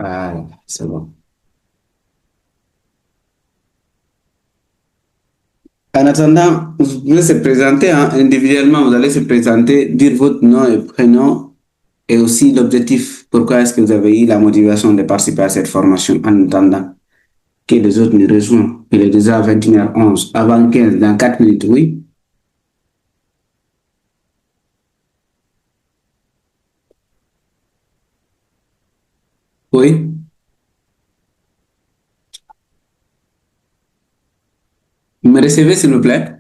Ah, c'est bon. En attendant, vous pouvez se présenter hein, individuellement, vous allez se présenter, dire votre nom et prénom et aussi l'objectif. Pourquoi est-ce que vous avez eu la motivation de participer à cette formation en attendant que les autres nous rejoignent. Il est déjà 21h11, avant 15, dans 4 minutes, oui. Oui. Vous me recevez, s'il vous plaît?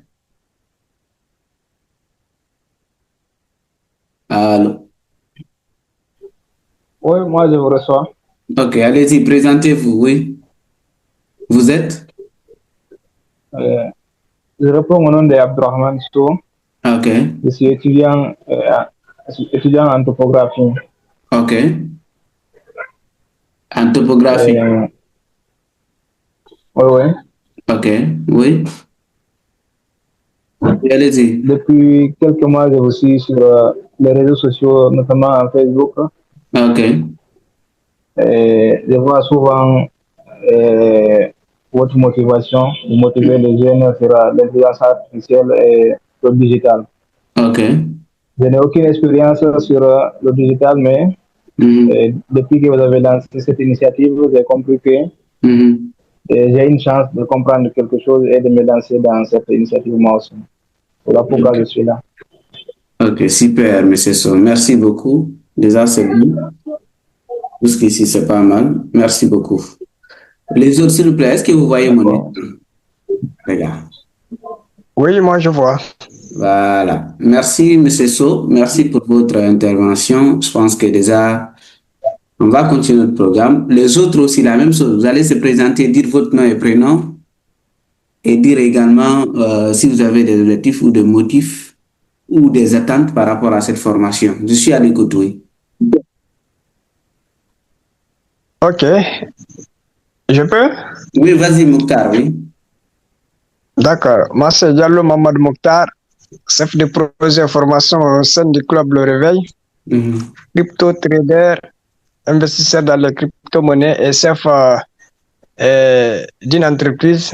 Allô. Oui, moi je vous reçois. Ok, allez-y, présentez-vous, oui. Vous êtes? Euh, je réponds au nom de Abdurrahman Sou. Ok, Je suis étudiant en topographie. ok. En topographie. Euh, oui, oui. Ok, oui. Et allez-y. Depuis quelques mois, je vous suis sur les réseaux sociaux, notamment en Facebook. Ok, Et je vois souvent euh, votre motivation, de motiver les jeunes sur l'intelligence artificielle et le digital. ok. Je n'ai aucune expérience sur le digital, mais Mhm, depuis que vous avez lancé cette initiative, j'ai compris que mhm. j'ai une chance de comprendre quelque chose et de me lancer dans cette initiative moi aussi. Voilà pourquoi je Ok, suis là. ok, super, monsieur So. Merci beaucoup. Déjà, c'est bon. Jusqu'ici, c'est pas mal. Merci beaucoup. Les autres, s'il vous plaît, est-ce que vous voyez mon D'accord. écran? Regarde. Oui, moi je vois. Voilà. Merci, monsieur So. Merci pour votre intervention. Je pense que déjà, on va continuer notre programme. Les autres aussi, la même chose. Vous allez se présenter, dire votre nom et prénom et dire également si vous avez des objectifs ou des motifs ou des attentes par rapport à cette formation. Je suis à l'écoute, oui. Ok, je peux? Oui, vas-y, Mokhtar, oui. D'accord. Moi c'est Diallo Mamad Mokhtar, chef de projet formation au sein du club Le Réveil, Mhm. crypto trader, investisseur dans les crypto-monnaies et chef d'une entreprise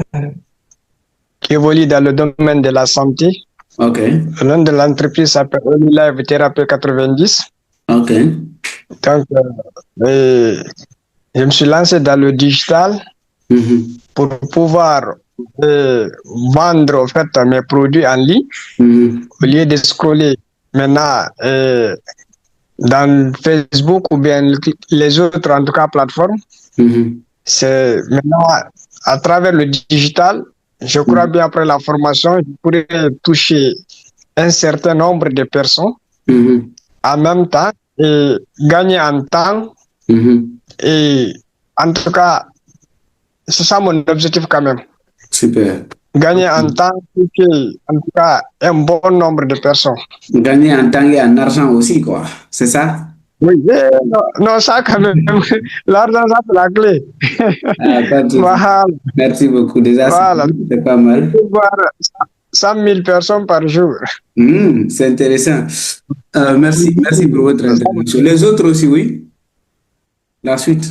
qui évolue dans le domaine de la santé. OK, Le nom de l'entreprise s'appelle Live Therapy 90. OK. Donc, je me suis lancé dans le digital Mhm. pour pouvoir vendre en fait mes produits en ligne Mhm. au lieu de scroller maintenant dans Facebook ou bien les autres en tout cas plateformes. Mhm. C'est maintenant à travers le digital, je crois Mhm. bien après la formation, je pourrais toucher un certain nombre de personnes Mhm. en même temps et gagner en temps Mhm. et en tout cas, c'est ça mon objectif quand même. Super. Gagner en temps, toucher en tout cas un bon nombre de personnes. Gagner en temps et en argent aussi, quoi. C'est ça? Oui, non, non, ça quand même, l'argent, ça c'est la clé. Ah, pas de souci. Voilà, Merci beaucoup. Déjà, voilà. c'est pas mal. Voir 100 000 personnes par jour. C'est intéressant. Merci, merci pour votre intervention. Les autres aussi, oui. La suite.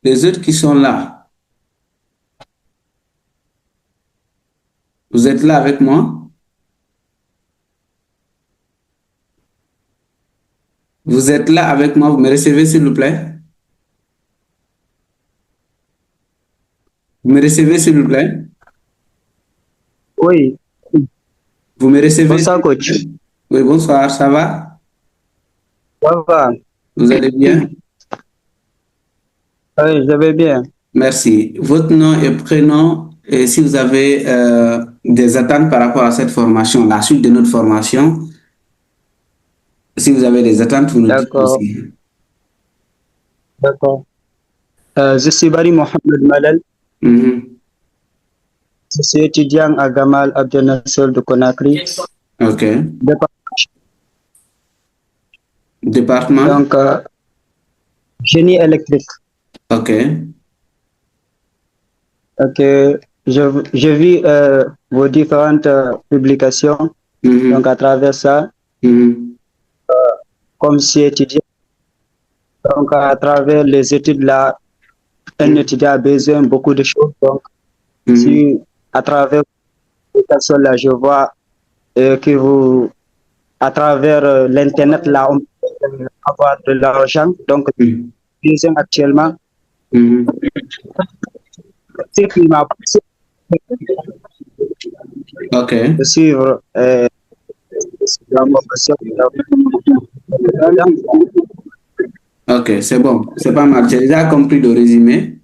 Les autres qui sont là. Vous êtes là avec moi? Vous êtes là avec moi? Vous me recevez, s'il vous plaît? Vous me recevez, s'il vous plaît? Oui, Vous me recevez, s'il bonsoir vous plaît? coach. Oui, bonsoir, ça va? Ça va? Vous allez bien? Oui, je vais bien. Merci. Votre nom et prénom, et si vous avez des attentes par rapport à cette formation, la suite de notre formation, si vous avez des attentes, vous nous dites D'accord, aussi. d'accord. Je suis Bari Mohamed Malal. Mhm. Je suis étudiant à Gamal Abdel Nasser de Conakry. OK. Dépa- Département? Donc, génie électrique. OK. Ok, je vis vos différentes publications. Donc, Mhm. à travers ça, Mhm. comme je suis étudiant, Donc, à travers les études là, un étudiant a besoin de beaucoup de choses. Donc, si à travers ces personnes-là, je vois que vous, à travers l'Internet, là, on peut avoir de l'argent. Donc, besoin actuellement, ce qui m'a poussé Ok, de suivre la formation. ok, c'est bon, c'est pas mal. J'ai déjà compris le résumé.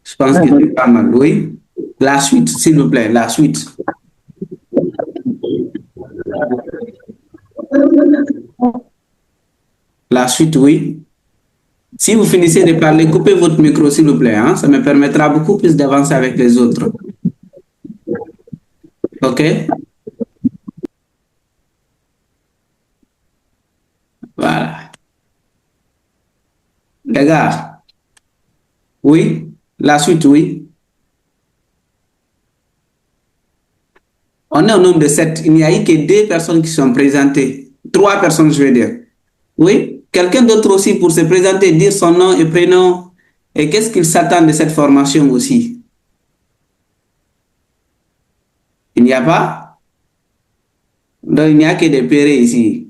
Je pense que c'est pas mal. Oui. La suite, s'il vous plaît, la suite. La suite, oui. Si vous finissez de parler, coupez votre micro, s'il vous plaît, hein. Ça me permettra beaucoup plus d'avancer avec les autres. OK? Voilà. Les gars, oui. La suite, oui. On est au nombre de 7. Il n'y a eu que 2 personnes qui sont présentées. 3 personnes, je veux dire. Oui. Quelqu'un d'autre aussi pour se présenter, dire son nom et prénom et qu'est-ce qu'il s'attend de cette formation aussi. Il n'y a pas? Donc, il n'y a que des pérés ici.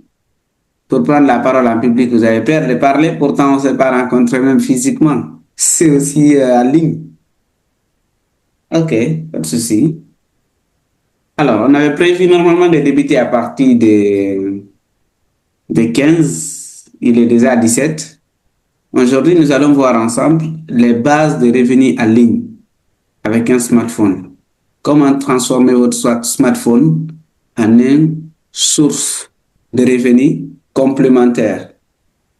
Pour prendre la parole en public, vous avez peur de parler, pourtant on ne s'est pas rencontré même physiquement. C'est aussi en ligne. Ok, pas de souci. Alors, on avait prévu normalement de débuter à partir de 15, il est déjà 17. Aujourd'hui, nous allons voir ensemble les bases de revenus en ligne avec un smartphone. Comment transformer votre smartphone en une source de revenus complémentaire.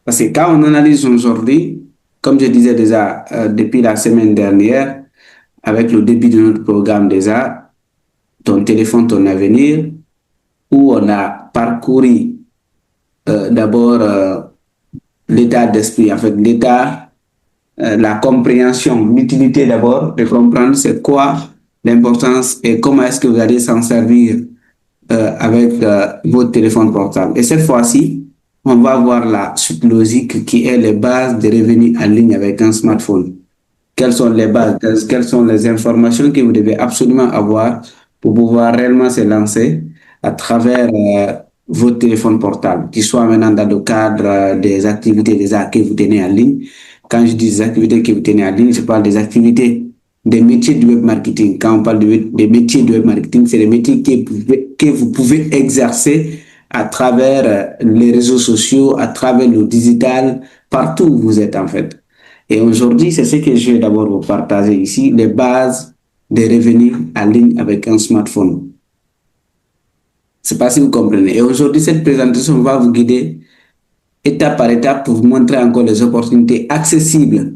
Parce que quand on analyse aujourd'hui, comme je disais déjà depuis la semaine dernière, avec le début de notre programme déjà, ton téléphone, ton avenir, où on a parcouru d'abord l'état d'esprit, en fait, l'état, la compréhension, l'utilité d'abord de comprendre c'est quoi l'importance et comment est-ce que vous allez s'en servir avec votre téléphone portable. Et cette fois-ci, on va voir la suite logique qui est les bases de revenus en ligne avec un smartphone. Quelles sont les bases, quelles sont les informations que vous devez absolument avoir pour pouvoir réellement se lancer à travers votre téléphone portable, qui soit maintenant dans le cadre des activités déjà que vous tenez en ligne. Quand je dis des activités que vous tenez en ligne, je parle des activités des métiers du web marketing. Quand on parle des métiers du web marketing, c'est les métiers que vous pouvez exercer à travers les réseaux sociaux, à travers le digital, partout où vous êtes en fait. Et aujourd'hui, c'est ce que je vais d'abord vous partager ici, les bases des revenus en ligne avec un smartphone. Je ne sais pas si vous comprenez. Et aujourd'hui, cette présentation va vous guider étape par étape pour vous montrer encore les opportunités accessibles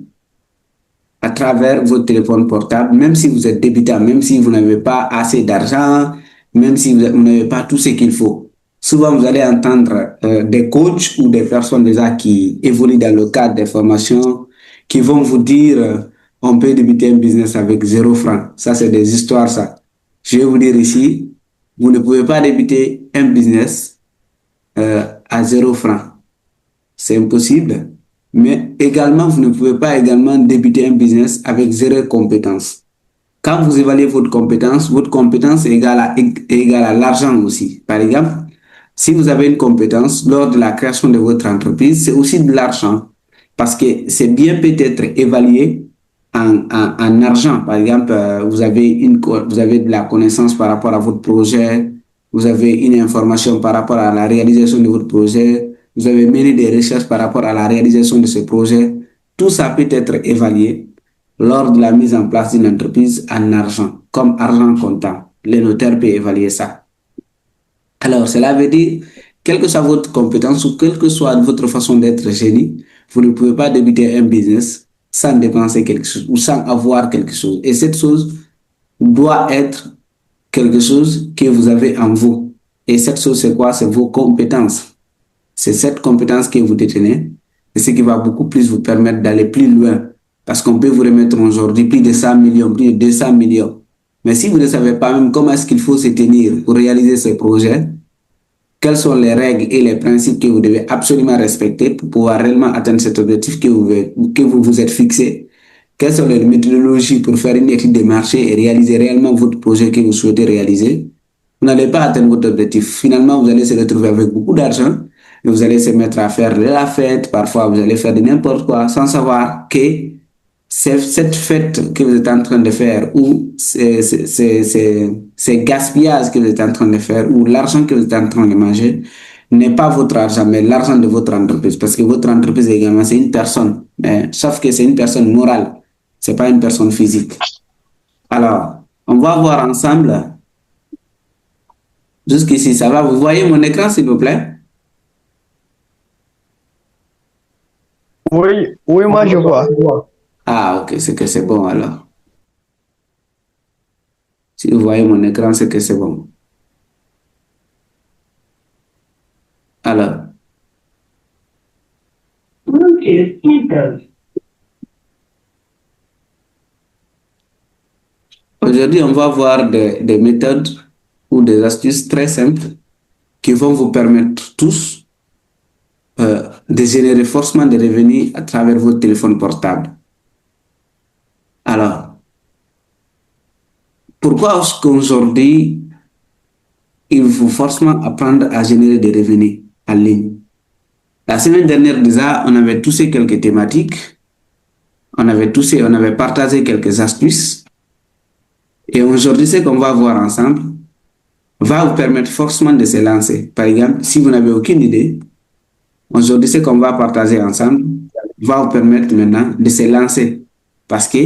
à travers votre téléphone portable, même si vous êtes débutant, même si vous n'avez pas assez d'argent, même si vous n'avez pas tout ce qu'il faut. Souvent, vous allez entendre des coachs ou des personnes déjà qui évoluent dans le cadre des formations qui vont vous dire on peut débuter un business avec 0 francs. Ça, c'est des histoires, ça. Je vais vous dire ici, vous ne pouvez pas débuter un business à 0 francs. C'est impossible. Mais également, vous ne pouvez pas également débuter un business avec 0 compétence. Quand vous évaluez votre compétence est égale à l'argent aussi. Par exemple, si vous avez une compétence lors de la création de votre entreprise, c'est aussi de l'argent. Parce que c'est bien peut-être évalué en argent. Par exemple, vous avez de la connaissance par rapport à votre projet, vous avez une information par rapport à la réalisation de votre projet, vous avez mené des recherches par rapport à la réalisation de ce projet. Tout ça peut être évalué lors de la mise en place d'une entreprise en argent, comme argent comptant. Les notaires peuvent évaluer ça. Alors, cela veut dire, quelle que soit votre compétence ou quelle que soit votre façon d'être génie, vous ne pouvez pas débuter un business sans dépenser quelque chose ou sans avoir quelque chose. Et cette chose doit être quelque chose que vous avez en vous. Et cette chose, c'est quoi? C'est vos compétences. C'est cette compétence que vous détenez et ce qui va beaucoup plus vous permettre d'aller plus loin. Parce qu'on peut vous remettre aujourd'hui plus de 100 millions, plus de 200 millions. Mais si vous ne savez pas même comment est-ce qu'il faut se tenir pour réaliser ce projet, quelles sont les règles et les principes que vous devez absolument respecter pour pouvoir réellement atteindre cet objectif que vous vous êtes fixé. Quelles sont les méthodologies pour faire une étude de marché et réaliser réellement votre projet que vous souhaitez réaliser. Vous n'allez pas atteindre votre objectif. Finalement, vous allez se retrouver avec beaucoup d'argent et vous allez se mettre à faire de la fête. Parfois, vous allez faire de n'importe quoi sans savoir que cette fête que vous êtes en train de faire ou ces gaspillages que vous êtes en train de faire ou l'argent que vous êtes en train de manger n'est pas votre argent, mais l'argent de votre entreprise. Parce que votre entreprise également, c'est une personne. Mais, sauf que c'est une personne morale. C'est pas une personne physique. Alors, on va voir ensemble. Jusqu'ici, ça va. Vous voyez mon écran, s'il vous plaît? Oui, oui, moi je vois. Ah, ok, c'est que c'est bon alors. Si vous voyez mon écran, c'est que c'est bon. Alors. Aujourd'hui, on va voir des méthodes ou des astuces très simples qui vont vous permettre tous de générer forcément des revenus à travers votre téléphone portable. Alors, pourquoi est-ce qu'aujourd'hui, il faut forcément apprendre à générer des revenus en ligne? La semaine dernière, déjà, on avait touché quelques thématiques, on avait partagé quelques astuces. Et aujourd'hui, ce qu'on va voir ensemble va vous permettre forcément de se lancer. Par exemple, si vous n'avez aucune idée, aujourd'hui, ce qu'on va partager ensemble va vous permettre maintenant de se lancer. Parce que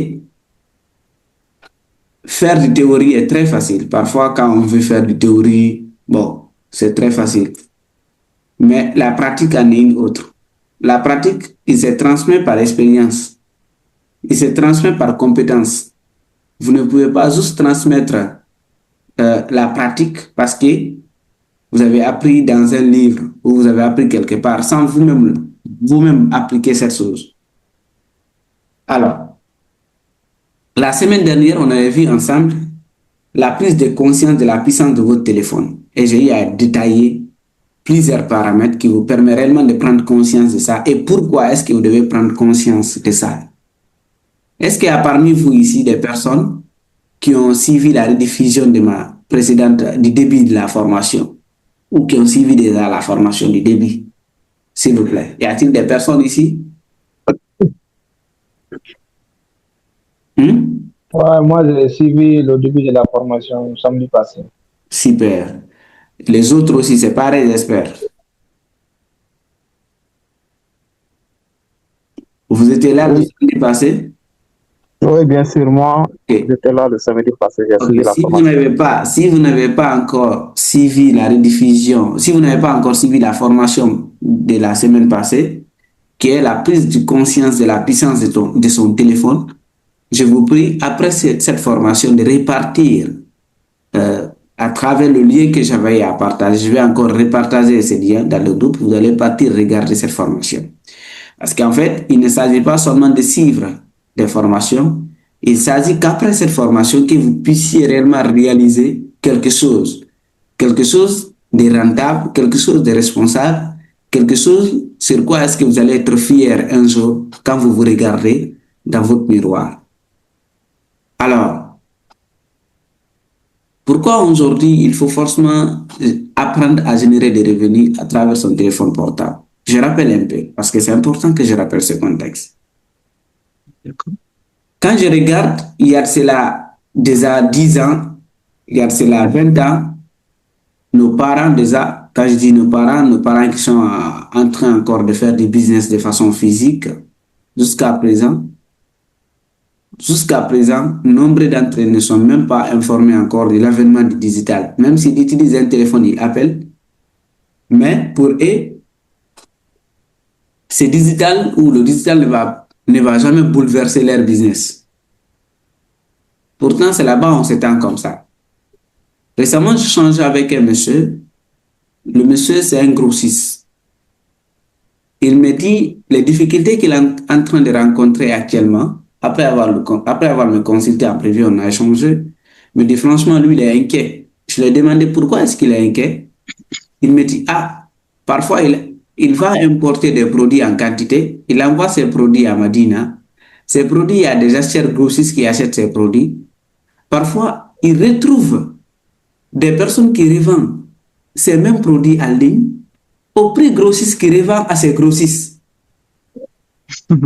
faire du théorie est très facile. Parfois, quand on veut faire du théorie, bon, c'est très facile. Mais la pratique en est une autre. La pratique, il se transmet par expérience. Il se transmet par compétence. Vous ne pouvez pas juste transmettre la pratique parce que vous avez appris dans un livre ou vous avez appris quelque part sans vous-même appliquer cette chose. Alors, la semaine dernière, on avait vu ensemble la prise de conscience de la puissance de votre téléphone. Et j'ai eu à détailler plusieurs paramètres qui vous permettent réellement de prendre conscience de ça. Et pourquoi est-ce que vous devez prendre conscience de ça? Est-ce qu'il y a parmi vous ici des personnes qui ont suivi la rediffusion de ma précédente, du début de la formation ou qui ont suivi déjà la formation du début? S'il vous plaît. Y a-t-il des personnes ici? Ouais, moi, j'ai suivi le début de la formation samedi passé. Super. Les autres aussi, c'est pareil, j'espère. Vous étiez là le samedi passé? Oui, bien sûr, moi, Okay. j'étais là le samedi passé, j'ai suivi la Si vous formation. si vous n'avez pas encore suivi la rediffusion, si vous n'avez pas encore suivi la formation de la semaine passée, qui est la prise de conscience de la puissance de son téléphone, je vous prie, après cette formation, de répartir à travers le lien que j'avais à partager. Je vais encore repartager ce lien dans le groupe. Vous allez partir regarder cette formation. Parce qu'en fait, il ne s'agit pas seulement de suivre des formations, il s'agit qu'après cette formation, que vous puissiez réellement réaliser quelque chose de rentable, quelque chose de responsable, quelque chose sur quoi est-ce que vous allez être fier un jour quand vous vous regardez dans votre miroir. Alors, pourquoi aujourd'hui il faut forcément apprendre à générer des revenus à travers son téléphone portable? Je rappelle un peu, parce que c'est important que je rappelle ce contexte. Quand je regarde, il y a cela déjà 10 ans, il y a cela 20 ans, nos parents déjà, quand je dis nos parents qui sont en train encore de faire du business de façon physique, jusqu'à présent, nombre d'entre eux ne sont même pas informés encore de l'avènement du digital. Même s'ils utilisent un téléphone, ils appellent. Mais pour eux, c'est digital ou le digital ne va jamais bouleverser leur business. Pourtant, c'est là-bas on s'étend comme ça. Récemment, j'ai changé avec un monsieur. Le monsieur, c'est un grossiste. Il me dit les difficultés qu'il est en train de rencontrer actuellement. Après avoir me consulté en privé, on a échangé. Il me dit franchement, lui, il est inquiet. Je lui ai demandé pourquoi est-ce qu'il est inquiet. Il me dit, ah, parfois il va importer des produits en quantité, il envoie ses produits à Madina. Ces produits, il y a des acheteurs grossistes qui achètent ces produits. Parfois, il retrouve des personnes qui revendent ces mêmes produits en ligne au prix grossiste qui revend à ces grossistes. Je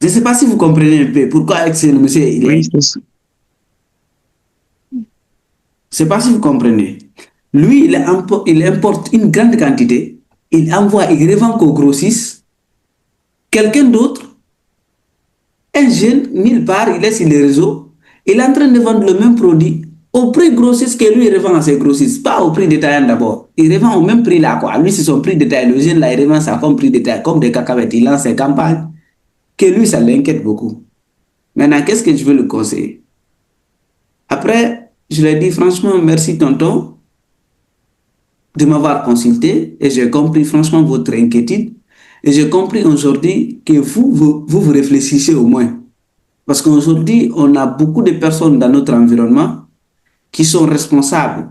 ne sais pas si vous comprenez un peu pourquoi avec ce monsieur, Oui, c'est ça. je ne sais pas si vous comprenez. Lui, il importe une grande quantité, il envoie, il revend qu'aux grossistes. Quelqu'un d'autre, un jeune, nulle part, il est sur les réseaux, il est en train de vendre le même produit au prix grossiste que lui, il revend à ses grossistes, pas au prix détaillant d'abord. Il revend au même prix là, quoi. Lui, c'est son prix détaillant. Le jeune là, il revend ça comme prix détaillant, comme des cacahuètes. Il lance ses campagnes, que lui, ça l'inquiète beaucoup. Maintenant, qu'est-ce que je veux le conseiller? Après, je lui ai dit, franchement, merci tonton de m'avoir consulté et j'ai compris franchement votre inquiétude. Et j'ai compris aujourd'hui que vous réfléchissez au moins. Parce qu'aujourd'hui, on a beaucoup de personnes dans notre environnement qui sont responsables,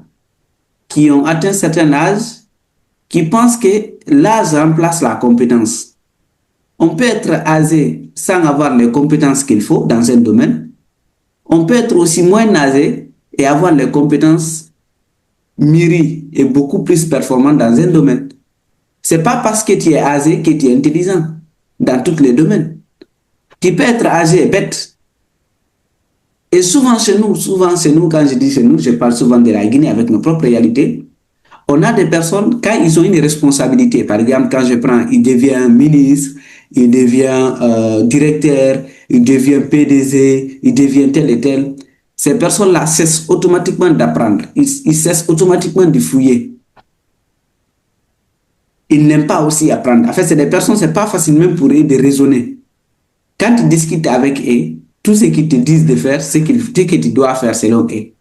qui ont atteint un certain âge, qui pensent que l'âge remplace la compétence. On peut être âgé sans avoir les compétences qu'il faut dans un domaine. On peut être aussi moins âgé et avoir les compétences mûries et beaucoup plus performantes dans un domaine. Ce n'est pas parce que tu es âgé que tu es intelligent dans tous les domaines. Tu peux être âgé et bête. Et souvent chez nous, quand je dis chez nous, je parle souvent de la Guinée avec nos propres réalités. On a des personnes, quand ils ont une responsabilité, par exemple, quand je prends, il devient ministre, il devient directeur, il devient PDG, il devient tel et tel. Ces personnes-là cessent automatiquement d'apprendre, ils cessent automatiquement de fouiller. Ils n'aiment pas aussi apprendre. En fait, c'est des personnes, c'est pas facile même pour eux de raisonner. Quand tu discutes avec eux, tout ce qu'ils te disent de faire, c'est que tu dois faire selon eux.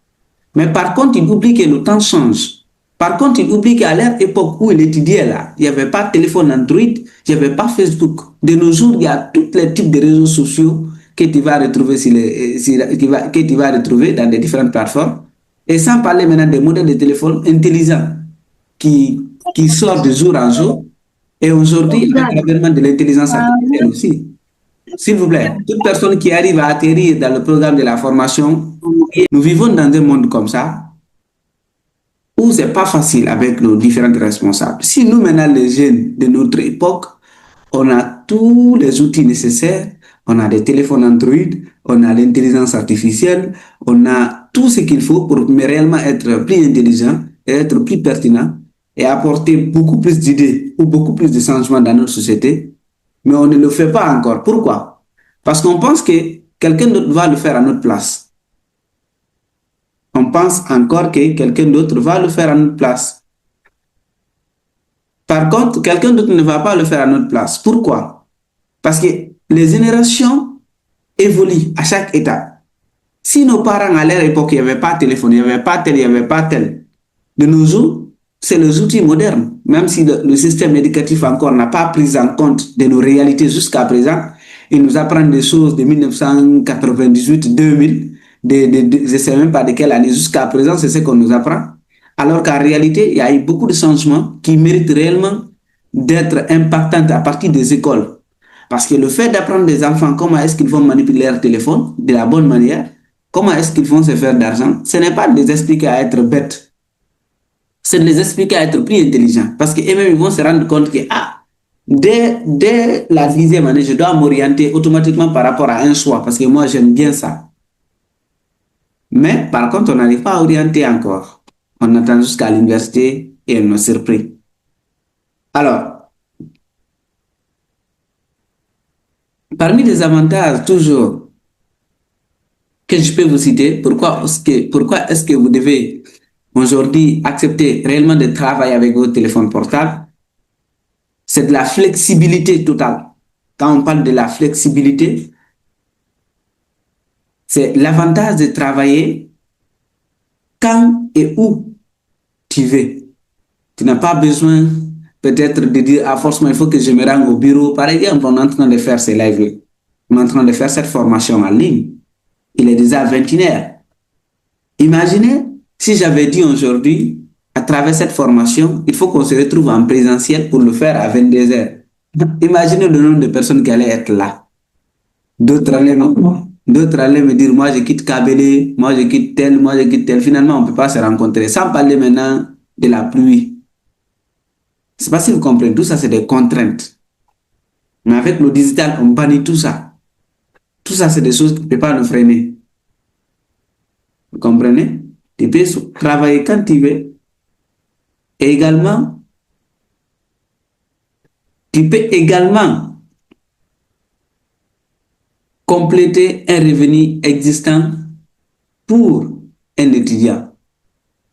Mais par contre, ils oublient que le temps change. Par contre, ils oublient qu'à leur époque où il étudiait là, il n'y avait pas de téléphone Android, il n'y avait pas Facebook. De nos jours, il y a tous les types de réseaux sociaux que tu vas retrouver, que tu vas retrouver dans les différentes plateformes. Et sans parler maintenant des modèles de téléphone intelligents qui sortent de jour en jour. Et aujourd'hui, avec l'avènement de l'intelligence artificielle aussi. S'il vous plaît, toute personne qui arrive à atterrir dans le programme de la formation, nous vivons dans un monde comme ça, où ce n'est pas facile avec nos différents responsables. Si nous, maintenant, les jeunes de notre époque, on a tous les outils nécessaires, on a des téléphones Android, on a l'intelligence artificielle, on a tout ce qu'il faut pour réellement être plus intelligent et être plus pertinent et apporter beaucoup plus d'idées ou beaucoup plus de changements dans notre société, mais on ne le fait pas encore. Pourquoi? Parce qu'on pense que quelqu'un d'autre va le faire à notre place. On pense encore que quelqu'un d'autre va le faire à notre place. Par contre, quelqu'un d'autre ne va pas le faire à notre place. Pourquoi? Parce que les générations évoluent à chaque étape. Si nos parents à leur époque, il n'y avait pas de téléphone, il n'y avait pas tel, il n'y avait pas tel, de nos jours, c'est les outils modernes. Même si le système éducatif encore n'a pas pris en compte de nos réalités jusqu'à présent, il nous apprend des choses de 1998, 2000, je ne sais même pas de quelle année jusqu'à présent, c'est ce qu'on nous apprend. Alors qu'en réalité, il y a eu beaucoup de changements qui méritent réellement d'être impactants à partir des écoles. Parce que le fait d'apprendre des enfants comment est-ce qu'ils vont manipuler leur téléphone de la bonne manière, comment est-ce qu'ils vont se faire d'argent, ce n'est pas de les expliquer à être bêtes. C'est de les expliquer à être plus intelligents. Parce qu'eux-mêmes, ils vont se rendre compte que, dès la 10e année, je dois m'orienter automatiquement par rapport à un choix. Parce que moi, j'aime bien ça. Mais, par contre, on n'arrive pas à orienter encore. On attend jusqu'à l'université et on est surpris. Alors, parmi les avantages, toujours, que je peux vous citer, pourquoi est-ce que vous devez aujourd'hui accepter réellement de travailler avec votre téléphone portable? C'est de la flexibilité totale. Quand on parle de la flexibilité, c'est l'avantage de travailler quand et où tu veux. Tu n'as pas besoin peut-être de dire, forcément, il faut que je me rende au bureau. Par exemple, on est en train de faire ces lives. On est en train de faire cette formation en ligne. Il est déjà 21h. Imaginez si j'avais dit aujourd'hui à travers cette formation, il faut qu'on se retrouve en présentiel pour le faire à 22 heures. Imaginez le nombre de personnes qui allaient être là. D'autres allaient me dire, moi je quitte KBD, moi je quitte tel, moi je quitte tel. Finalement, on ne peut pas se rencontrer. Sans parler maintenant de la pluie. C'est pas si vous comprenez. Tout ça, c'est des contraintes. Mais avec le digital, on bannit tout ça. Tout ça, c'est des choses qui ne peuvent pas nous freiner. Vous comprenez? Tu peux travailler quand tu veux. Et également, tu peux également compléter un revenu existant pour un étudiant.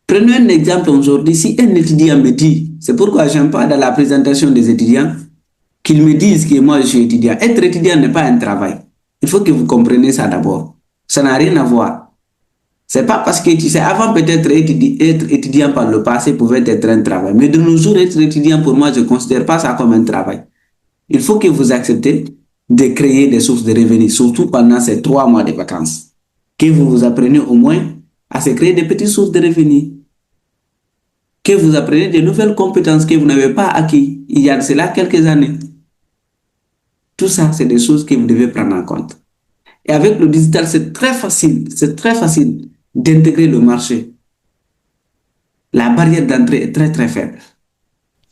Prenons un exemple aujourd'hui. Si un étudiant me dit, c'est pourquoi je n'aime pas dans la présentation des étudiants, qu'ils me disent que moi je suis étudiant. Être étudiant n'est pas un travail. Il faut que vous compreniez ça d'abord. Ça n'a rien à voir. C'est pas parce que tu sais, avant peut-être être étudiant par le passé pouvait être un travail. Mais de nos jours, être étudiant, pour moi, je ne considère pas ça comme un travail. Il faut que vous acceptez de créer des sources de revenus, surtout pendant ces 3 mois de vacances. Que vous appreniez au moins à se créer des petites sources de revenus. Que vous appreniez de nouvelles compétences que vous n'avez pas acquises il y a de cela quelques années. Tout ça, c'est des choses que vous devez prendre en compte. Et avec le digital, c'est très facile d'intégrer le marché. La barrière d'entrée est très très faible.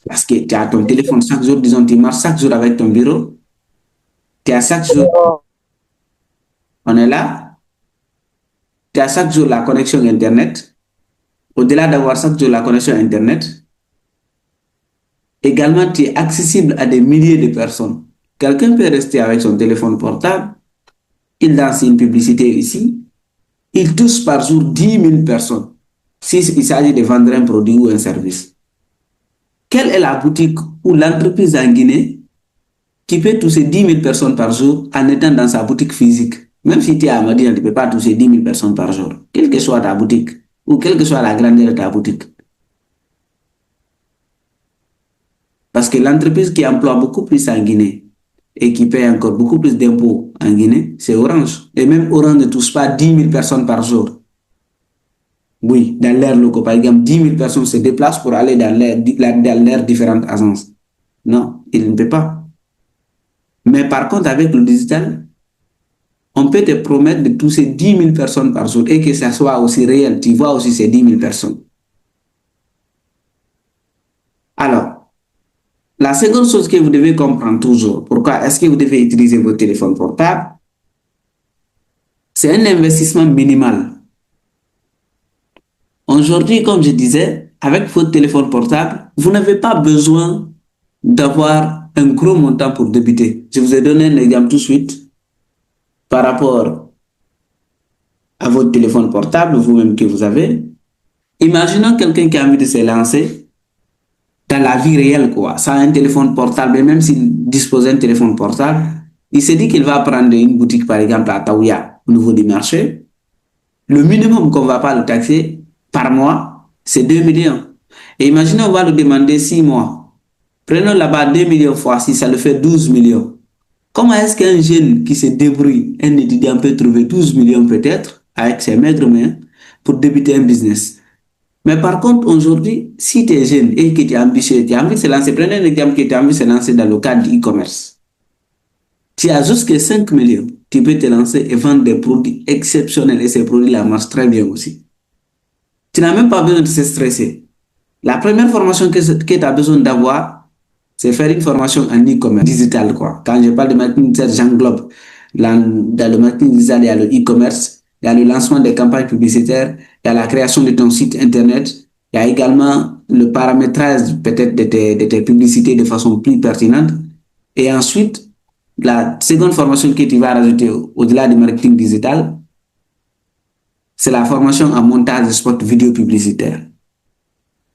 Parce que tu as ton téléphone chaque jour, disons, tu marches chaque jour avec ton bureau. Tu as chaque jour, on est là. Tu as chaque jour la connexion Internet. Au-delà d'avoir chaque jour la connexion Internet, également tu es accessible à des milliers de personnes. Quelqu'un peut rester avec son téléphone portable, il lance une publicité ici, il touche par jour 10 000 personnes s'il s'agit de vendre un produit ou un service. Quelle est la boutique ou l'entreprise en Guinée qui peut toucher 10 000 personnes par jour en étant dans sa boutique physique? Même si tu es à Madina, tu ne peux pas toucher 10 000 personnes par jour, quelle que soit ta boutique ou quelle que soit la grandeur de ta boutique. Parce que l'entreprise qui emploie beaucoup plus en Guinée et qui paye encore beaucoup plus d'impôts en Guinée, c'est Orange. Et même Orange ne touche pas 10 000 personnes par jour. Oui, dans l'air locaux, par exemple, 10 000 personnes se déplacent pour aller dans leurs différentes agences. Non, il ne peut pas. Mais par contre, avec le digital, on peut te promettre de toucher 10 000 personnes par jour et que ça soit aussi réel. Tu vois aussi ces 10 000 personnes. Alors, la seconde chose que vous devez comprendre toujours, pourquoi est-ce que vous devez utiliser votre téléphone portable, c'est un investissement minimal. Aujourd'hui, comme je disais, avec votre téléphone portable, vous n'avez pas besoin d'avoir un gros montant pour débuter. Je vous ai donné un exemple tout de suite par rapport à votre téléphone portable, vous-même que vous avez. Imaginons quelqu'un qui a envie de se lancer dans la vie réelle, quoi, sans un téléphone portable, et même s'il dispose d'un téléphone portable, il se dit qu'il va prendre une boutique, par exemple, à Taouya, au niveau du marché. Le minimum qu'on ne va pas le taxer par mois, c'est 2 millions. Et imaginez, on va le demander 6 mois. Prenons là-bas 2 millions fois 6, ça le fait 12 millions. Comment est-ce qu'un jeune qui se débrouille, un étudiant peut trouver 12 millions peut-être, avec ses maigres mains, pour débuter un business? Mais par contre, aujourd'hui, si tu es jeune et que tu es ambitieux, tu as envie de se lancer, prenez un exemple que tu as envie de se lancer dans le cadre du e-commerce. Tu as jusqu'à 5 millions, tu peux te lancer et vendre des produits exceptionnels et ces produits-là marchent très bien aussi. Tu n'as même pas besoin de se stresser. La première formation que tu as besoin d'avoir, c'est faire une formation en e-commerce digital, quoi. Quand je parle de marketing digital, j'englobe dans le marketing digital, il y a le e-commerce, il y a le lancement des campagnes publicitaires, il y a la création de ton site internet, il y a également le paramétrage peut-être de tes publicités de façon plus pertinente. Et ensuite, la seconde formation que tu vas rajouter au-delà du marketing digital, c'est la formation en montage de spots vidéo publicitaires.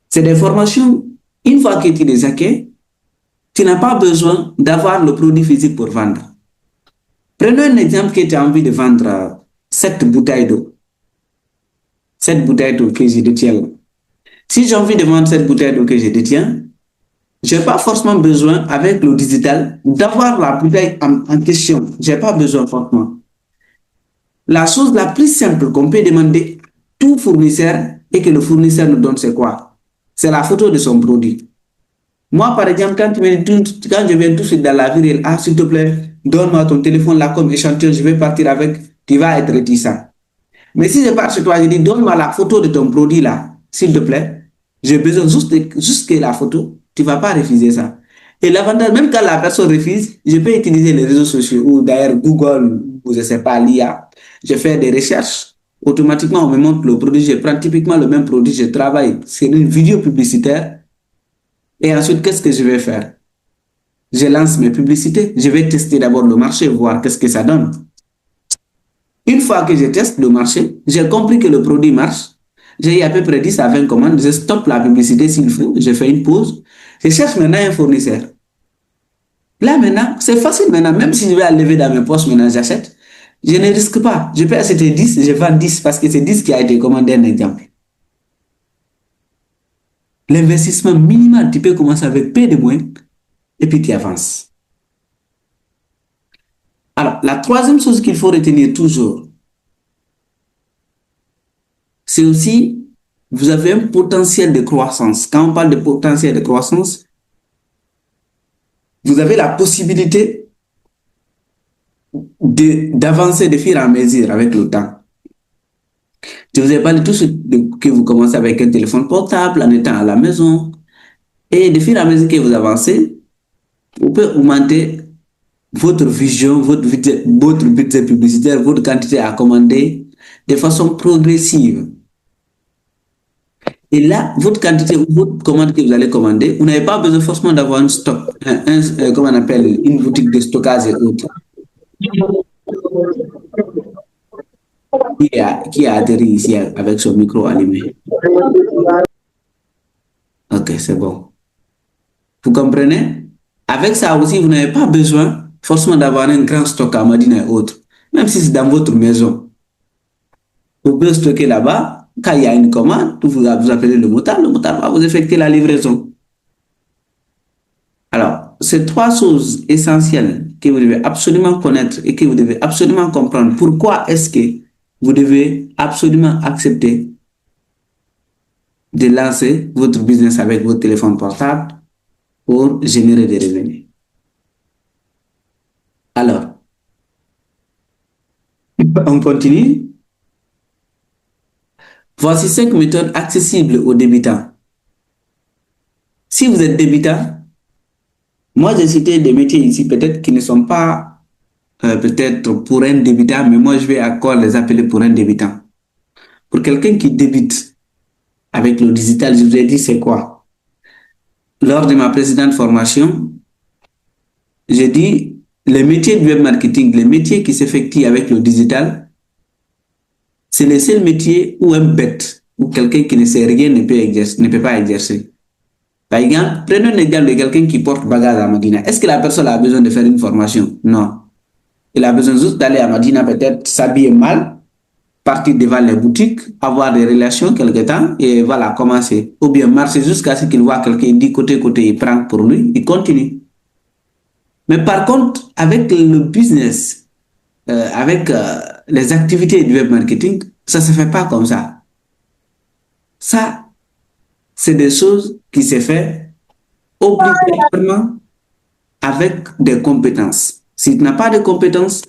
C'est des formations, une fois que tu les acquiers, tu n'as pas besoin d'avoir le produit physique pour vendre. Prenons un exemple que tu as envie de vendre 7 bouteilles d'eau. 7 bouteilles d'eau que je détiens. Si j'ai envie de vendre cette bouteille d'eau que je détiens, je n'ai pas forcément besoin, avec le digital, d'avoir la bouteille en question. Je n'ai pas besoin forcément. La chose la plus simple qu'on peut demander à tout fournisseur et que le fournisseur nous donne, c'est quoi? c'est la photo de son produit. Moi, par exemple, quand je viens tout de suite dans la ville, ah, s'il te plaît, donne-moi ton téléphone là comme échantillon, je vais partir avec, tu vas être réticent. Mais si je pars chez toi, je dis, donne-moi la photo de ton produit là, s'il te plaît, j'ai besoin juste que la photo, tu ne vas pas refuser ça. Et l'avantage, même quand la personne refuse, je peux utiliser les réseaux sociaux ou d'ailleurs Google ou je ne sais pas, l'IA. Je fais des recherches. Automatiquement, on me montre le produit. Je prends typiquement le même produit. Je travaille sur une vidéo publicitaire. Et ensuite, qu'est-ce que je vais faire? Je lance mes publicités. Je vais tester d'abord le marché, voir qu'est-ce que ça donne. Une fois que je teste le marché, j'ai compris que le produit marche. J'ai eu à peu près 10 à 20 commandes. Je stoppe la publicité s'il faut. Je fais une pause. Je cherche maintenant un fournisseur. Là, maintenant, c'est facile maintenant. Même si je vais lever dans mes poches, maintenant, j'achète. Je ne risque pas. Je peux acheter 10, je vends 10 parce que c'est 10 qui a été commandé, un exemple. L'investissement minimal, tu peux commencer avec peu de moyens et puis tu avances. Alors, la troisième chose qu'il faut retenir toujours, c'est aussi, vous avez un potentiel de croissance. Quand on parle de potentiel de croissance, vous avez la possibilité d'avancer de fur et à mesure avec le temps. Je vous ai parlé tout de suite que vous commencez avec un téléphone portable en étant à la maison. Et de fur et à mesure que vous avancez, vous pouvez augmenter votre vision, votre budget publicitaire, votre quantité à commander de façon progressive. Et là, votre quantité ou votre commande que vous allez commander, vous n'avez pas besoin forcément d'avoir un stock, comment on appelle, une boutique de stockage et autres. Qui a atterri ici avec son micro allumé. Ok, c'est bon. Vous comprenez? Avec ça aussi, vous n'avez pas besoin forcément d'avoir un grand stock à Madina et autres. Même si c'est dans votre maison. Vous pouvez stocker là-bas. Quand il y a une commande, vous appelez le motard va vous effectuer la livraison. Alors, ces trois choses essentielles que vous devez absolument connaître et que vous devez absolument comprendre. Pourquoi est-ce que vous devez absolument accepter de lancer votre business avec votre téléphone portable pour générer des revenus. Alors, on continue. Voici 5 méthodes accessibles aux débutants. Si vous êtes débutant, moi j'ai cité des métiers ici peut-être qui ne sont pas peut-être pour un débutant, mais moi je vais encore les appeler pour un débutant. Pour quelqu'un qui débute avec le digital, je vous ai dit c'est quoi? Lors de ma précédente formation, j'ai dit les métiers du web marketing, les métiers qui s'effectuent avec le digital, c'est le seul métier où un bête ou quelqu'un qui ne sait rien ne peut pas exercer. Par exemple, prenons un exemple de quelqu'un qui porte bagage à Madina. Est-ce que la personne a besoin de faire une formation? Non. Il a besoin juste d'aller à Madina, peut-être s'habiller mal, partir devant les boutiques, avoir des relations quelque temps et voilà, commencer. Ou bien marcher jusqu'à ce qu'il voit quelqu'un, il dit côté, il prend pour lui, il continue. Mais par contre, avec le business, avec les activités du web marketing, ça ne se fait pas comme ça. Ça, c'est des choses qui se font obligatoirement avec des compétences. Si tu n'as pas de compétences,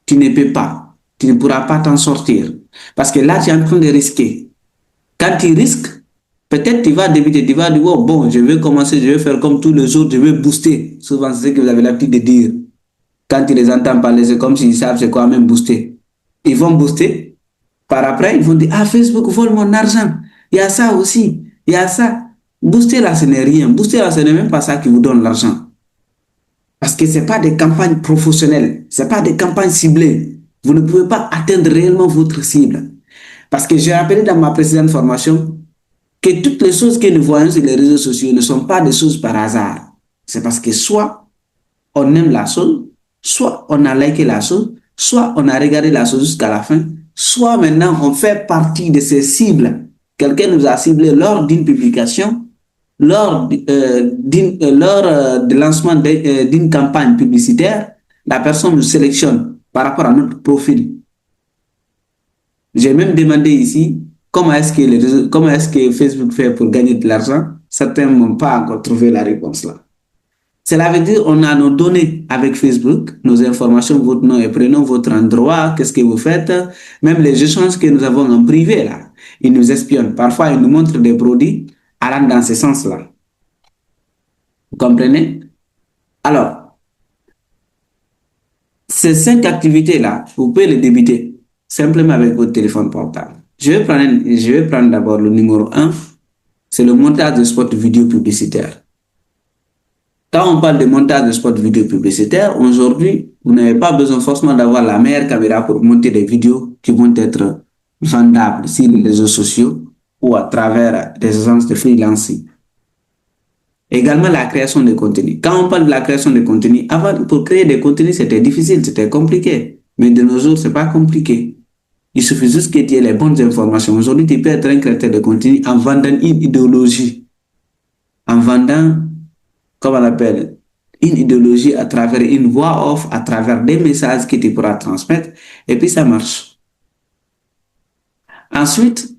tu ne peux pas. Tu ne pourras pas t'en sortir. Parce que là, tu es en train de risquer. Quand tu risques, peut-être tu vas débuter, tu vas dire, oh, bon, je vais commencer, je vais faire comme tous les autres, je vais booster. Souvent, c'est ce que vous avez l'habitude de dire. Quand tu les entends parler, c'est comme s'ils savent c'est quoi même booster. Ils vont booster. Par après, ils vont dire, ah, Facebook vole mon argent. Il y a ça aussi. Il y a ça. Booster là, ce n'est rien. Booster là, ce n'est même pas ça qui vous donne l'argent. Parce que ce n'est pas des campagnes professionnelles. Ce n'est pas des campagnes ciblées. Vous ne pouvez pas atteindre réellement votre cible. Parce que j'ai rappelé dans ma précédente formation que toutes les choses que nous voyons sur les réseaux sociaux ne sont pas des choses par hasard. C'est parce que soit on aime la chose, soit on a liké la chose, soit on a regardé la chose jusqu'à la fin, soit maintenant on fait partie de ces cibles. Quelqu'un nous a ciblé lors d'une publication, lors de lancement d'une campagne publicitaire, la personne nous sélectionne par rapport à notre profil. J'ai même demandé ici comment est-ce que Facebook fait pour gagner de l'argent? Certains n'ont pas encore trouvé la réponse là. Cela veut dire on a nos données avec Facebook, nos informations, votre nom et prénom, votre endroit, qu'est-ce que vous faites, même les échanges que nous avons en privé là. Ils nous espionnent. Parfois, ils nous montrent des produits allant dans ce sens-là. Vous comprenez? Alors, ces 5 activités-là, vous pouvez les débiter simplement avec votre téléphone portable. Je vais prendre d'abord le numéro 1, c'est le montage de spots vidéo publicitaires. Quand on parle de montage de spots vidéo publicitaires, aujourd'hui, vous n'avez pas besoin forcément d'avoir la meilleure caméra pour monter des vidéos qui vont être vendables sur les réseaux sociaux ou à travers des agences de freelancing. Également, la création de contenu. Quand on parle de la création de contenu, avant, pour créer des contenus, c'était difficile, c'était compliqué. Mais de nos jours, ce n'est pas compliqué. Il suffit juste que tu aies les bonnes informations. Aujourd'hui, tu peux être un créateur de contenu en vendant une idéologie. En vendant, comme on appelle, une idéologie à travers une voix off, à travers des messages que tu pourras transmettre. Et puis, ça marche. Ensuite,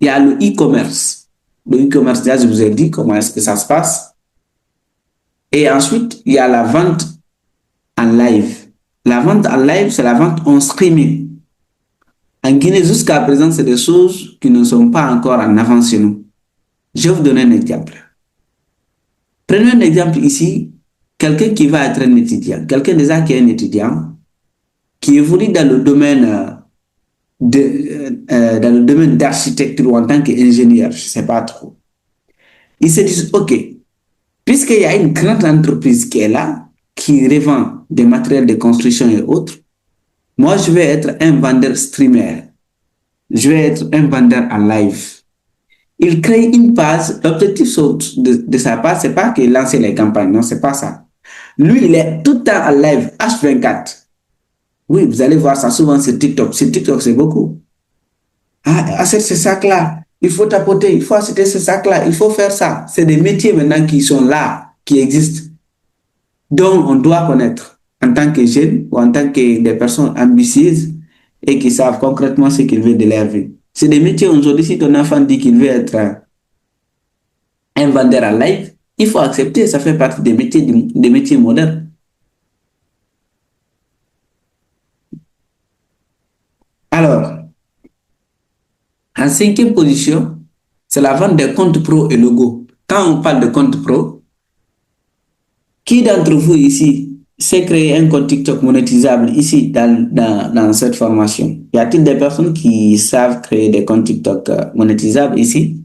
il y a le e-commerce. Le e-commerce, déjà, je vous ai dit comment est-ce que ça se passe. Et ensuite, il y a la vente en live. La vente en live, c'est la vente en streaming. En Guinée, jusqu'à présent, c'est des choses qui ne sont pas encore en avance chez nous. Je vais vous donner un exemple. Prenez un exemple ici, quelqu'un qui va être un étudiant, quelqu'un déjà qui est un étudiant, qui évolue dans le domaine d'architecture ou en tant qu'ingénieur, je ne sais pas trop. Ils se disent, OK, puisqu'il y a une grande entreprise qui est là, qui revend des matériels de construction et autres, moi, je vais être un vendeur streamer. Je vais être un vendeur en live. Il crée une page. L'objectif de sa page, ce n'est pas qu'il lance les campagnes. Non, ce n'est pas ça. Lui, il est tout le temps en live, H24. Oui, vous allez voir ça souvent sur TikTok. Sur TikTok, c'est beaucoup. Achète ce sac-là. Il faut tapoter. Il faut acheter ce sac-là. Il faut faire ça. C'est des métiers maintenant qui sont là, qui existent, dont on doit connaître en tant que jeune ou en tant que des personnes ambitieuses et qui savent concrètement ce qu'ils veulent de leur vie. C'est des métiers aujourd'hui, si ton enfant dit qu'il veut être un vendeur en live, il faut accepter, ça fait partie des métiers modernes. Alors, en 5e position, c'est la vente des comptes pro et logos. Quand on parle de compte pro, qui d'entre vous ici sait créer un compte TikTok monétisable ici dans cette formation? Y a-t-il des personnes qui savent créer des comptes TikTok monétisables ici?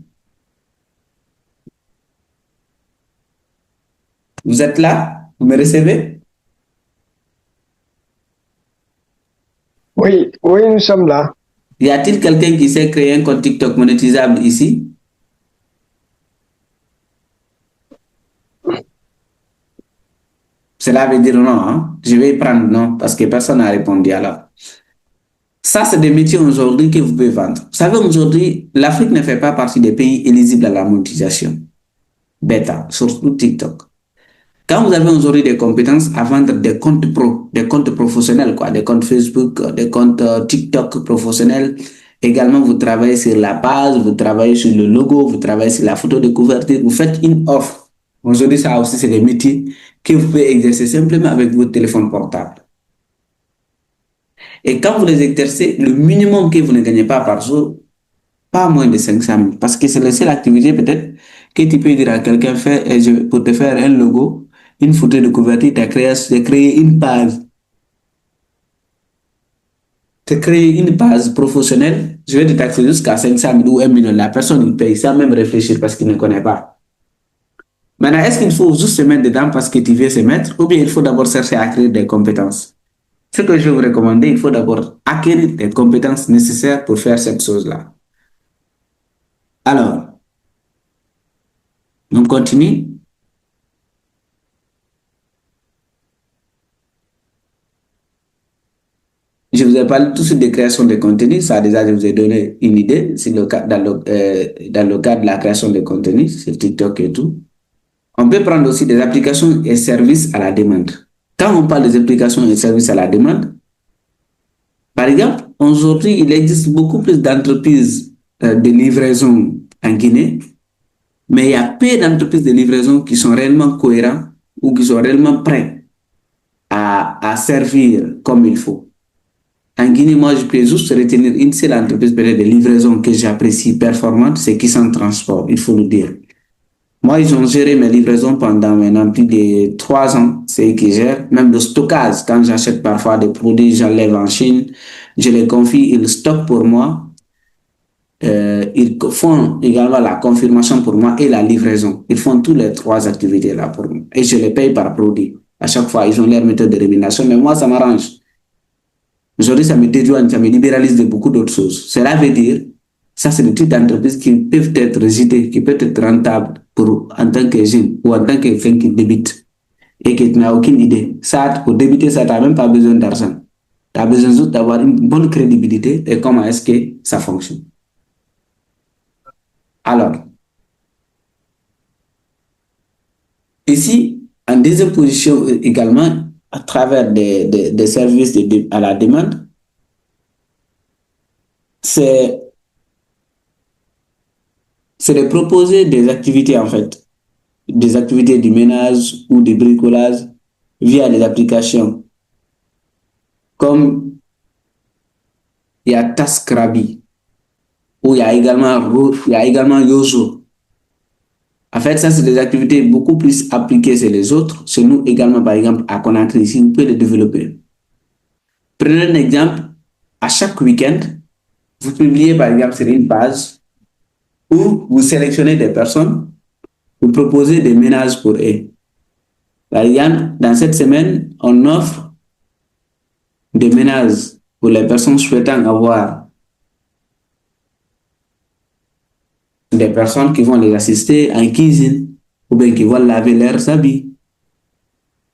Vous êtes là? Vous me recevez? Oui, nous sommes là. Y a-t-il quelqu'un qui sait créer un compte TikTok monétisable ici? Cela veut dire non, hein? Je vais prendre non, parce que personne n'a répondu alors. Ça, c'est des métiers aujourd'hui que vous pouvez vendre. Vous savez, aujourd'hui, l'Afrique ne fait pas partie des pays éligibles à la monétisation. Bêta, surtout TikTok. Quand vous avez aujourd'hui des compétences à vendre des comptes pro, des comptes professionnels, quoi, des comptes Facebook, des comptes TikTok professionnels, également vous travaillez sur la page, vous travaillez sur le logo, vous travaillez sur la photo de couverture, vous faites une offre. Aujourd'hui, ça aussi, c'est des métiers que vous pouvez exercer simplement avec votre téléphone portable. Et quand vous les exercez, le minimum que vous ne gagnez pas par jour, pas moins de 500 000. Parce que c'est la seule activité peut-être que tu peux dire à quelqu'un pour te faire un logo, une photo de couverture, tu as créé une page. Tu as créé une page professionnelle, je vais te taxer jusqu'à 500 000 ou 1 million. La personne, il paye sans même réfléchir parce qu'il ne connaît pas. Maintenant, est-ce qu'il faut juste se mettre dedans parce que tu veux se mettre ou bien il faut d'abord chercher à acquérir des compétences? Ce que je vais vous recommander, il faut d'abord acquérir les compétences nécessaires pour faire cette chose-là. Alors, on continue. Je vous ai parlé tout de suite de création de contenu. Ça, déjà, je vous ai donné une idée dans le cadre de la création de contenu, sur TikTok et tout. On peut prendre aussi des applications et services à la demande. Quand on parle des applications et services à la demande, par exemple, aujourd'hui, il existe beaucoup plus d'entreprises de livraison en Guinée, mais il y a peu d'entreprises de livraison qui sont réellement cohérentes ou qui sont réellement prêtes à servir comme il faut. En Guinée, moi, je peux juste retenir une seule entreprise de livraison que j'apprécie performante, c'est Kissan Transport, il faut le dire. Moi, ils ont géré mes livraisons pendant maintenant plus de 3 ans. C'est eux qui gèrent. Même le stockage, quand j'achète parfois des produits, j'enlève en Chine, je les confie, ils stockent pour moi. Ils font également la confirmation pour moi et la livraison. Ils font toutes les 3 activités-là pour moi. Et je les paye par produit. À chaque fois, ils ont leur méthode de rémunération, mais moi, ça m'arrange. Aujourd'hui, ça me dédouane, ça me libéralise de beaucoup d'autres choses. Cela veut dire, ça, c'est des types d'entreprises qui peuvent être rejetées, qui peuvent être rentables en tant que jeune ou en tant que quelqu'un qui débute et qui n'a aucune idée. Ça, pour débuter, ça, tu n'as même pas besoin d'argent. Tu as besoin juste d'avoir une bonne crédibilité et comment est-ce que ça fonctionne. Alors, ici, en deuxième position également, à travers des services à la demande, c'est de proposer des activités, en fait, des activités du ménage ou du bricolage via des applications comme il y a TaskRabbit ou il y a également Yozo. En fait, ça, c'est des activités beaucoup plus appliquées sur les autres. Chez nous également, par exemple, à Conakry, ici, vous pouvez les développer. Prenez un exemple, à chaque week-end, vous publiez, par exemple, sur une page où vous sélectionnez des personnes, vous proposez des ménages pour eux. Par exemple, dans cette semaine, on offre des ménages pour les personnes souhaitant avoir des personnes qui vont les assister en cuisine ou bien qui vont laver leurs habits.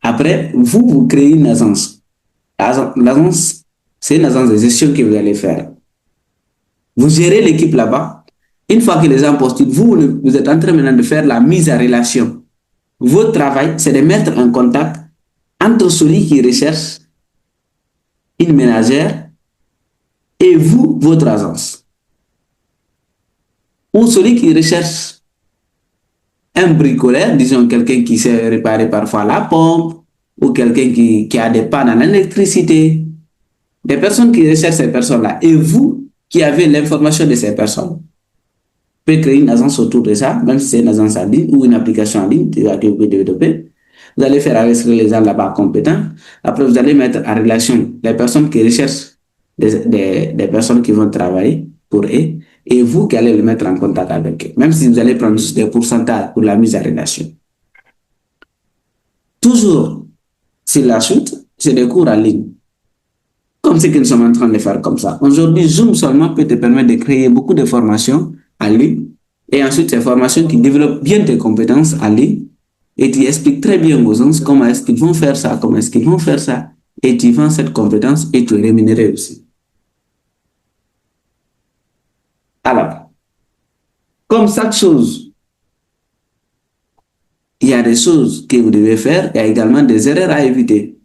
Après, vous créez une agence. L'agence, c'est une agence de gestion que vous allez faire. Vous gérez l'équipe là-bas. Une fois que les gens postulent, vous êtes en train maintenant de faire la mise en relation. Votre travail, c'est de mettre en contact entre celui qui recherche une ménagère et vous, votre agence. Ou celui qui recherche un bricoleur, disons quelqu'un qui sait réparer parfois la pompe, ou quelqu'un qui a des pannes en électricité, des personnes qui recherchent ces personnes-là, et vous qui avez l'information de ces personnes, vous pouvez créer une agence autour de ça, même si c'est une agence en ligne ou une application en ligne que vous pouvez développer. Vous allez faire avec les gens là-bas compétents. Après, vous allez mettre en relation les personnes qui recherchent des personnes qui vont travailler pour eux et vous qui allez le mettre en contact avec eux, même si vous allez prendre juste des pourcentages pour la mise en relation. Toujours, sur la suite, c'est des cours en ligne. Comme ce que nous sommes en train de faire comme ça. Aujourd'hui, Zoom seulement peut te permettre de créer beaucoup de formations en ligne et ensuite ces formations qui développent bien tes compétences en ligne et tu expliques très bien aux gens comment est-ce qu'ils vont faire ça, comment est-ce qu'ils vont faire ça et tu vends cette compétence et tu es rémunéré aussi. Alors, comme chaque chose, il y a des choses que vous devez faire, il y a également des erreurs à éviter.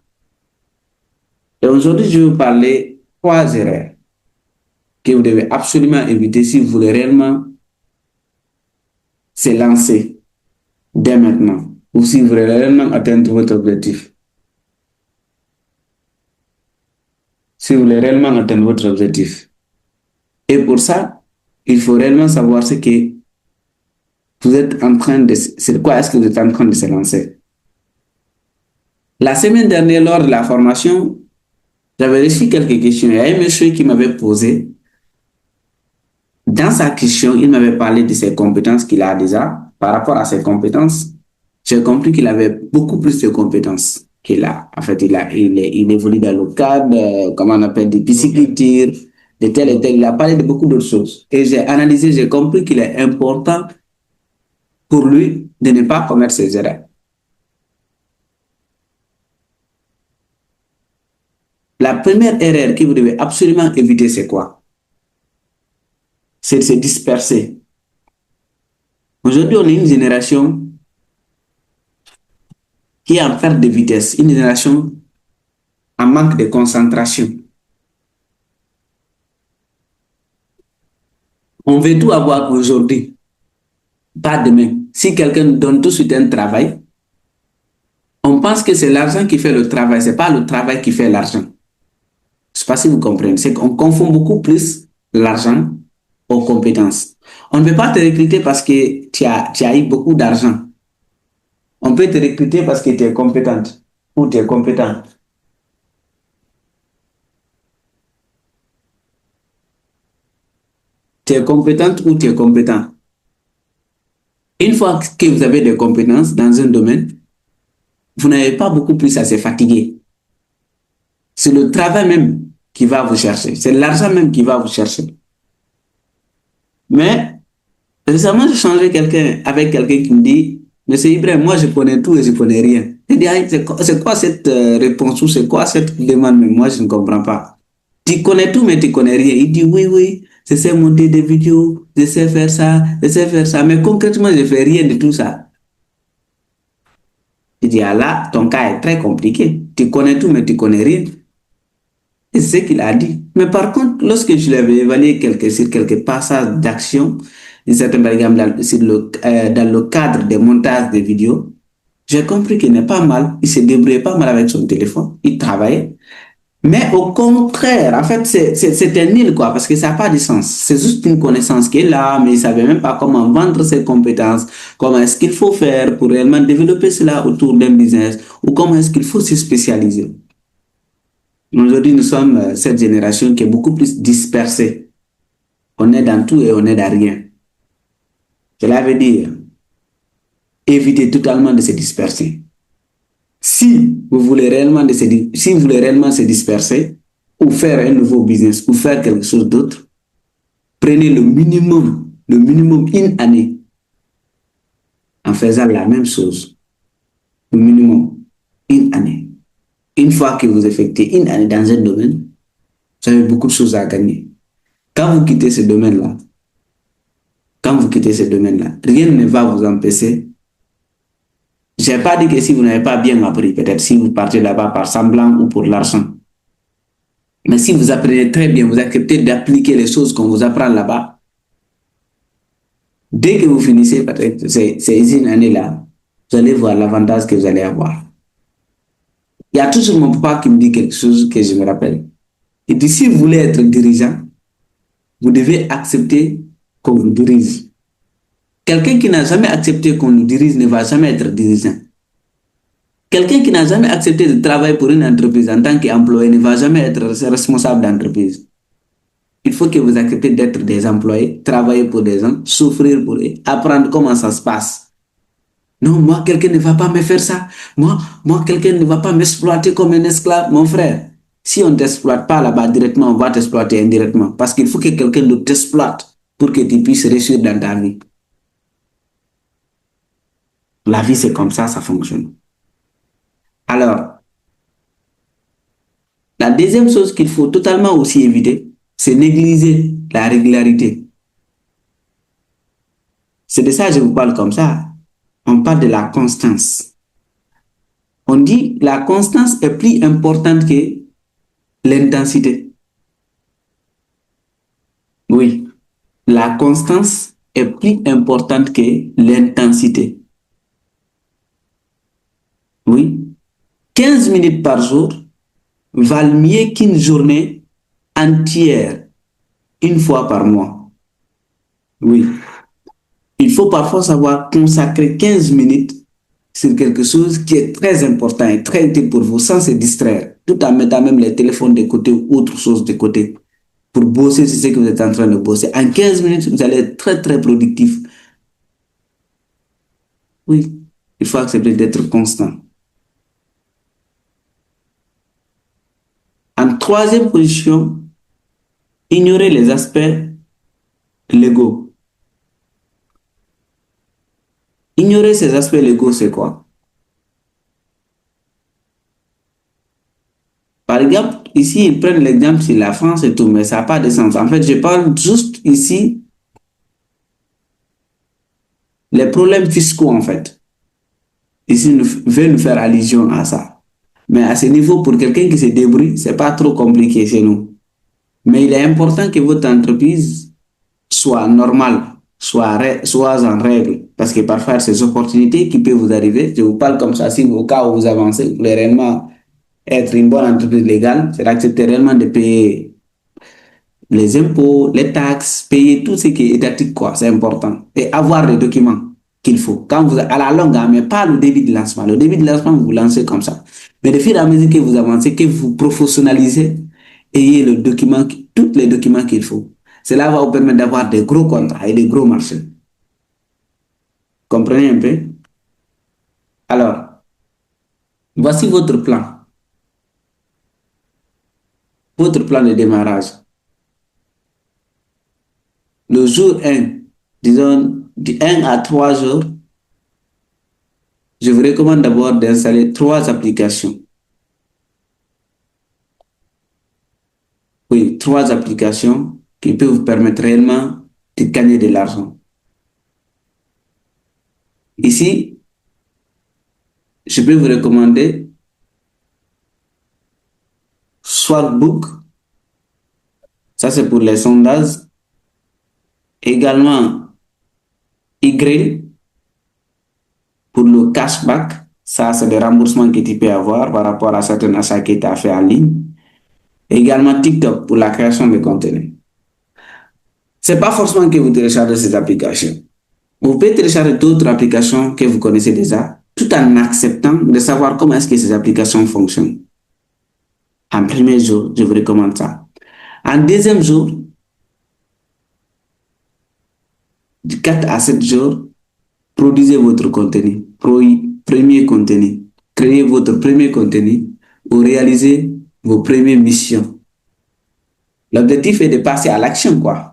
Et aujourd'hui, je vais vous parler 3 erreurs que vous devez absolument éviter si vous voulez réellement se lancer dès maintenant ou si vous voulez réellement atteindre votre objectif. Si vous voulez réellement atteindre votre objectif. Et pour ça, il faut réellement savoir ce que vous êtes en train de... C'est quoi est-ce que vous êtes en train de se lancer. La semaine dernière, lors de la formation, j'avais reçu quelques questions. Il y a un monsieur qui m'avait posé. Dans sa question, il m'avait parlé de ses compétences qu'il a déjà. Par rapport à ses compétences, j'ai compris qu'il avait beaucoup plus de compétences qu'il a. En fait, il évolue dans le cadre, comment on appelle, des pisciculture, de tel et tel. Il a parlé de beaucoup d'autres choses. Et j'ai analysé, j'ai compris qu'il est important pour lui de ne pas commettre ces erreurs. La première erreur que vous devez absolument éviter, c'est quoi? C'est de se disperser. Aujourd'hui, on est une génération qui est en perte de vitesse, une génération en manque de concentration. On veut tout avoir aujourd'hui, pas demain. Si quelqu'un nous donne tout de suite un travail, on pense que c'est l'argent qui fait le travail, ce n'est pas le travail qui fait l'argent. Je ne sais pas si vous comprenez. C'est qu'on confond beaucoup plus l'argent aux compétences. On ne peut pas te recruter parce que tu as eu beaucoup d'argent. On peut te recruter parce que tu es compétente ou tu es compétent. Tu es compétente ou tu es compétent. Une fois que vous avez des compétences dans un domaine, vous n'avez pas beaucoup plus à se fatiguer. C'est le travail même qui va vous chercher. C'est l'argent même qui va vous chercher. Mais récemment, j'ai changé avec quelqu'un qui me dit, Monsieur Ibrahim, moi je connais tout et je connais rien. Je dis, c'est quoi cette réponse ou c'est quoi cette demande? Mais moi je ne comprends pas. Tu connais tout mais tu connais rien. Il dit, oui, je sais monter des vidéos, je sais faire ça, mais concrètement je ne fais rien de tout ça. Il dit, ah là, ton cas est très compliqué. Tu connais tout mais tu connais rien. Et c'est ce qu'il a dit. Mais par contre, lorsque je l'avais évalué sur quelques passages d'action, par exemple dans le cadre des montages de vidéos, j'ai compris qu'il n'est pas mal. Il se débrouillait pas mal avec son téléphone. Il travaillait. Mais au contraire, en fait, c'était nul, quoi, parce que ça n'a pas de sens. C'est juste une connaissance qui est là, mais il ne savait même pas comment vendre ses compétences, comment est-ce qu'il faut faire pour réellement développer cela autour d'un business, ou comment est-ce qu'il faut se spécialiser. Aujourd'hui, nous sommes cette génération qui est beaucoup plus dispersée. On est dans tout et on est dans rien. Cela veut dire éviter totalement de se disperser. Si vous voulez réellement se disperser ou faire un nouveau business ou faire quelque chose d'autre, prenez le minimum une année en faisant la même chose. Le minimum une année. Une fois que vous effectuez une année dans un domaine, vous avez beaucoup de choses à gagner. Quand vous quittez ce domaine-là, rien ne va vous empêcher. Je n'ai pas dit que si vous n'avez pas bien appris, peut-être si vous partez là-bas par semblant ou pour l'argent. Mais si vous apprenez très bien, vous acceptez d'appliquer les choses qu'on vous apprend là-bas, dès que vous finissez peut-être ces une année-là, vous allez voir l'avantage que vous allez avoir. Il y a toujours mon papa qui me dit quelque chose que je me rappelle. Il dit, si vous voulez être dirigeant, vous devez accepter qu'on vous dirige. Quelqu'un qui n'a jamais accepté qu'on nous dirige ne va jamais être dirigeant. Quelqu'un qui n'a jamais accepté de travailler pour une entreprise en tant qu'employé ne va jamais être responsable d'entreprise. Il faut que vous acceptez d'être des employés, travailler pour des gens, souffrir pour eux, apprendre comment ça se passe. Non, moi, quelqu'un ne va pas me faire ça. Moi, quelqu'un ne va pas m'exploiter comme un esclave. Mon frère, si on ne t'exploite pas là-bas directement, on va t'exploiter indirectement. Parce qu'il faut que quelqu'un nous t'exploite pour que tu puisses réussir dans ta vie. La vie, c'est comme ça fonctionne. Alors, la deuxième chose qu'il faut totalement aussi éviter, c'est négliger la régularité. C'est de ça que je vous parle comme ça. On parle de la constance. On dit la constance est plus importante que l'intensité. Oui, la constance est plus importante que l'intensité. Oui, 15 minutes par jour valent mieux qu'une journée entière, une fois par mois. Oui, il faut parfois savoir consacrer 15 minutes sur quelque chose qui est très important et très utile pour vous sans se distraire, tout en mettant même les téléphones de côté ou autre chose de côté pour bosser sur ce que vous êtes en train de bosser. En 15 minutes, vous allez être très très productif. Oui, il faut accepter d'être constant. En troisième position, ignorer les aspects légaux. Ignorer ces aspects légaux, c'est quoi? Par exemple, ici, ils prennent l'exemple sur la France et tout, mais ça n'a pas de sens. En fait, je parle juste ici les problèmes fiscaux, en fait. Ici, on veut nous faire allusion à ça. Mais à ce niveau, pour quelqu'un qui se débrouille, ce n'est pas trop compliqué chez nous. Mais il est important que votre entreprise soit normal, soit en règle. Parce que parfois, ces opportunités qui peuvent vous arriver, je vous parle comme ça, si au cas où vous avancez, vous voulez réellement être une bonne entreprise légale, c'est d'accepter réellement de payer les impôts, les taxes, payer tout ce qui est étatique, quoi, c'est important. Et avoir les documents qu'il faut. Quand vous, à la longue, hein, mais pas le début de lancement. Le début de lancement, vous lancez comme ça. Mais de fur et à mesure que vous avancez, que vous professionnalisez, ayez le document, tous les documents qu'il faut. Cela va vous permettre d'avoir des gros contrats et des gros marchés. Comprenez un peu? Alors, voici votre plan. Votre plan de démarrage. Le jour 1, disons du 1 à 3 jours, je vous recommande d'abord d'installer 3 applications. Oui, 3 applications qui peuvent vous permettre réellement de gagner de l'argent. Ici, je peux vous recommander Swartbook, ça c'est pour les sondages. Également, Y pour le cashback, ça c'est des remboursements que tu peux avoir par rapport à certains achats que tu as fait en ligne. Également TikTok pour la création de contenu. C'est pas forcément que vous téléchargez ces applications. Vous pouvez télécharger d'autres applications que vous connaissez déjà, tout en acceptant de savoir comment est-ce que ces applications fonctionnent. En premier jour, je vous recommande ça. En deuxième jour, du 4 à 7 jours, produisez votre contenu, premier contenu. Créez votre premier contenu ou réalisez vos premières missions. L'objectif est de passer à l'action, quoi.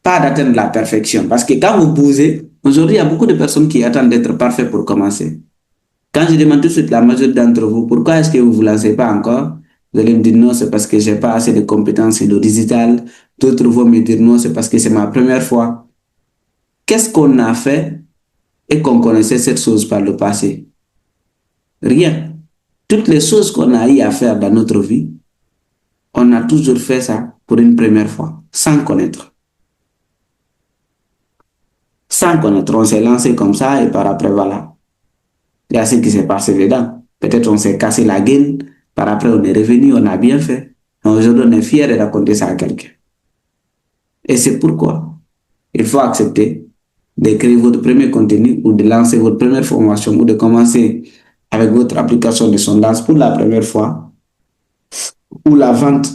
Pas d'atteindre la perfection. Parce que quand vous bougez, aujourd'hui, il y a beaucoup de personnes qui attendent d'être parfaits pour commencer. Quand je demande tout de suite la majorité d'entre vous, pourquoi est-ce que vous ne vous lancez pas encore? Vous allez me dire non, c'est parce que je n'ai pas assez de compétences sur le digital. D'autres vont me dire non, c'est parce que c'est ma première fois. Qu'est-ce qu'on a fait et qu'on connaissait cette chose par le passé? Rien. Toutes les choses qu'on a eu à faire dans notre vie, on a toujours fait ça pour une première fois, sans connaître. Sans connaître, on s'est lancé comme ça et par après, voilà. Il y a ce qui s'est passé dedans. Peut-être on s'est cassé la gueule, par après on est revenu, on a bien fait. Aujourd'hui, on est fier de raconter ça à quelqu'un. Et c'est pourquoi il faut accepter de créer votre premier contenu ou de lancer votre première formation ou de commencer avec votre application de sondage pour la première fois ou la vente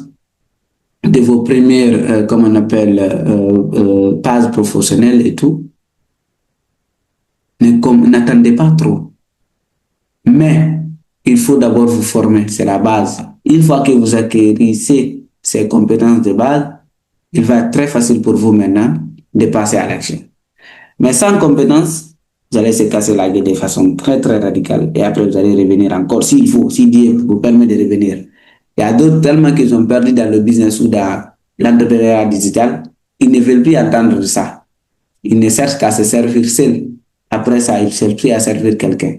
de vos premières, comme on appelle, pages professionnelles et tout. N'attendez pas trop. Mais il faut d'abord vous former, c'est la base. Une fois que vous acquérissez ces compétences de base, il va être très facile pour vous maintenant de passer à l'action. Mais sans compétences, vous allez se casser la gueule de façon très très radicale et après vous allez revenir encore s'il faut, si Dieu vous permet de revenir. Il y a d'autres tellement qu'ils ont perdu dans le business ou dans l'entrepreneuriat digital, ils ne veulent plus entendre ça. Ils ne cherchent qu'à se servir seuls. Après ça, ils ne cherchent plus à servir quelqu'un.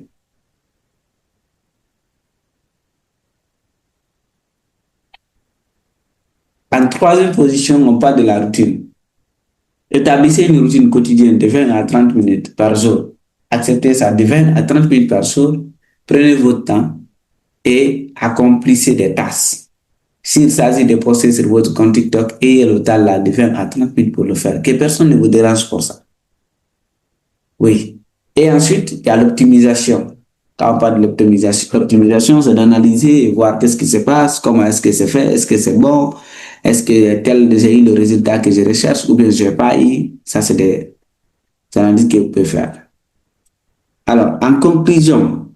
En troisième position, on parle de la routine. Établissez une routine quotidienne de 20 à 30 minutes par jour. Acceptez ça de 20 à 30 minutes par jour. Prenez votre temps et accomplissez des tâches. S'il s'agit de poster sur votre compte TikTok, ayez le temps là de 20 à 30 minutes pour le faire. Que personne ne vous dérange pour ça. Oui. Et ensuite, il y a l'optimisation. Quand on parle de l'optimisation, c'est d'analyser et voir qu'est-ce qui se passe, comment est-ce que c'est fait, est-ce que c'est bon, est-ce que j'ai eu le résultat que je recherche ou bien je n'ai pas eu. Ça, c'est des analyses que vous pouvez faire. Alors, en conclusion,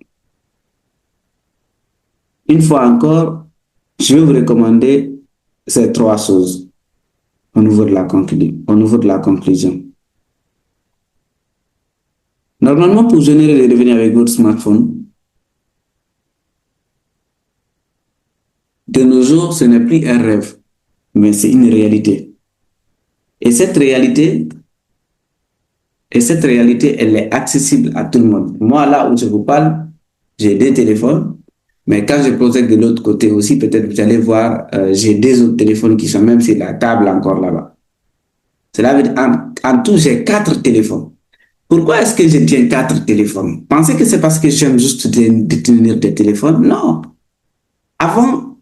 une fois encore, je vais vous recommander ces 3 choses au niveau de la conclusion. Normalement, pour générer des revenus avec votre smartphone, de nos jours, ce n'est plus un rêve, mais c'est une réalité. Et cette réalité, elle est accessible à tout le monde. Moi, là où je vous parle, j'ai 2 téléphones, mais quand je projette de l'autre côté aussi, peut-être vous allez voir, j'ai 2 autres téléphones qui sont même sur la table encore là-bas. Cela veut dire, en tout, j'ai 4 téléphones. Pourquoi est-ce que je tiens 4 téléphones? Pensez que c'est parce que j'aime juste détenir des téléphones? Non. Avant,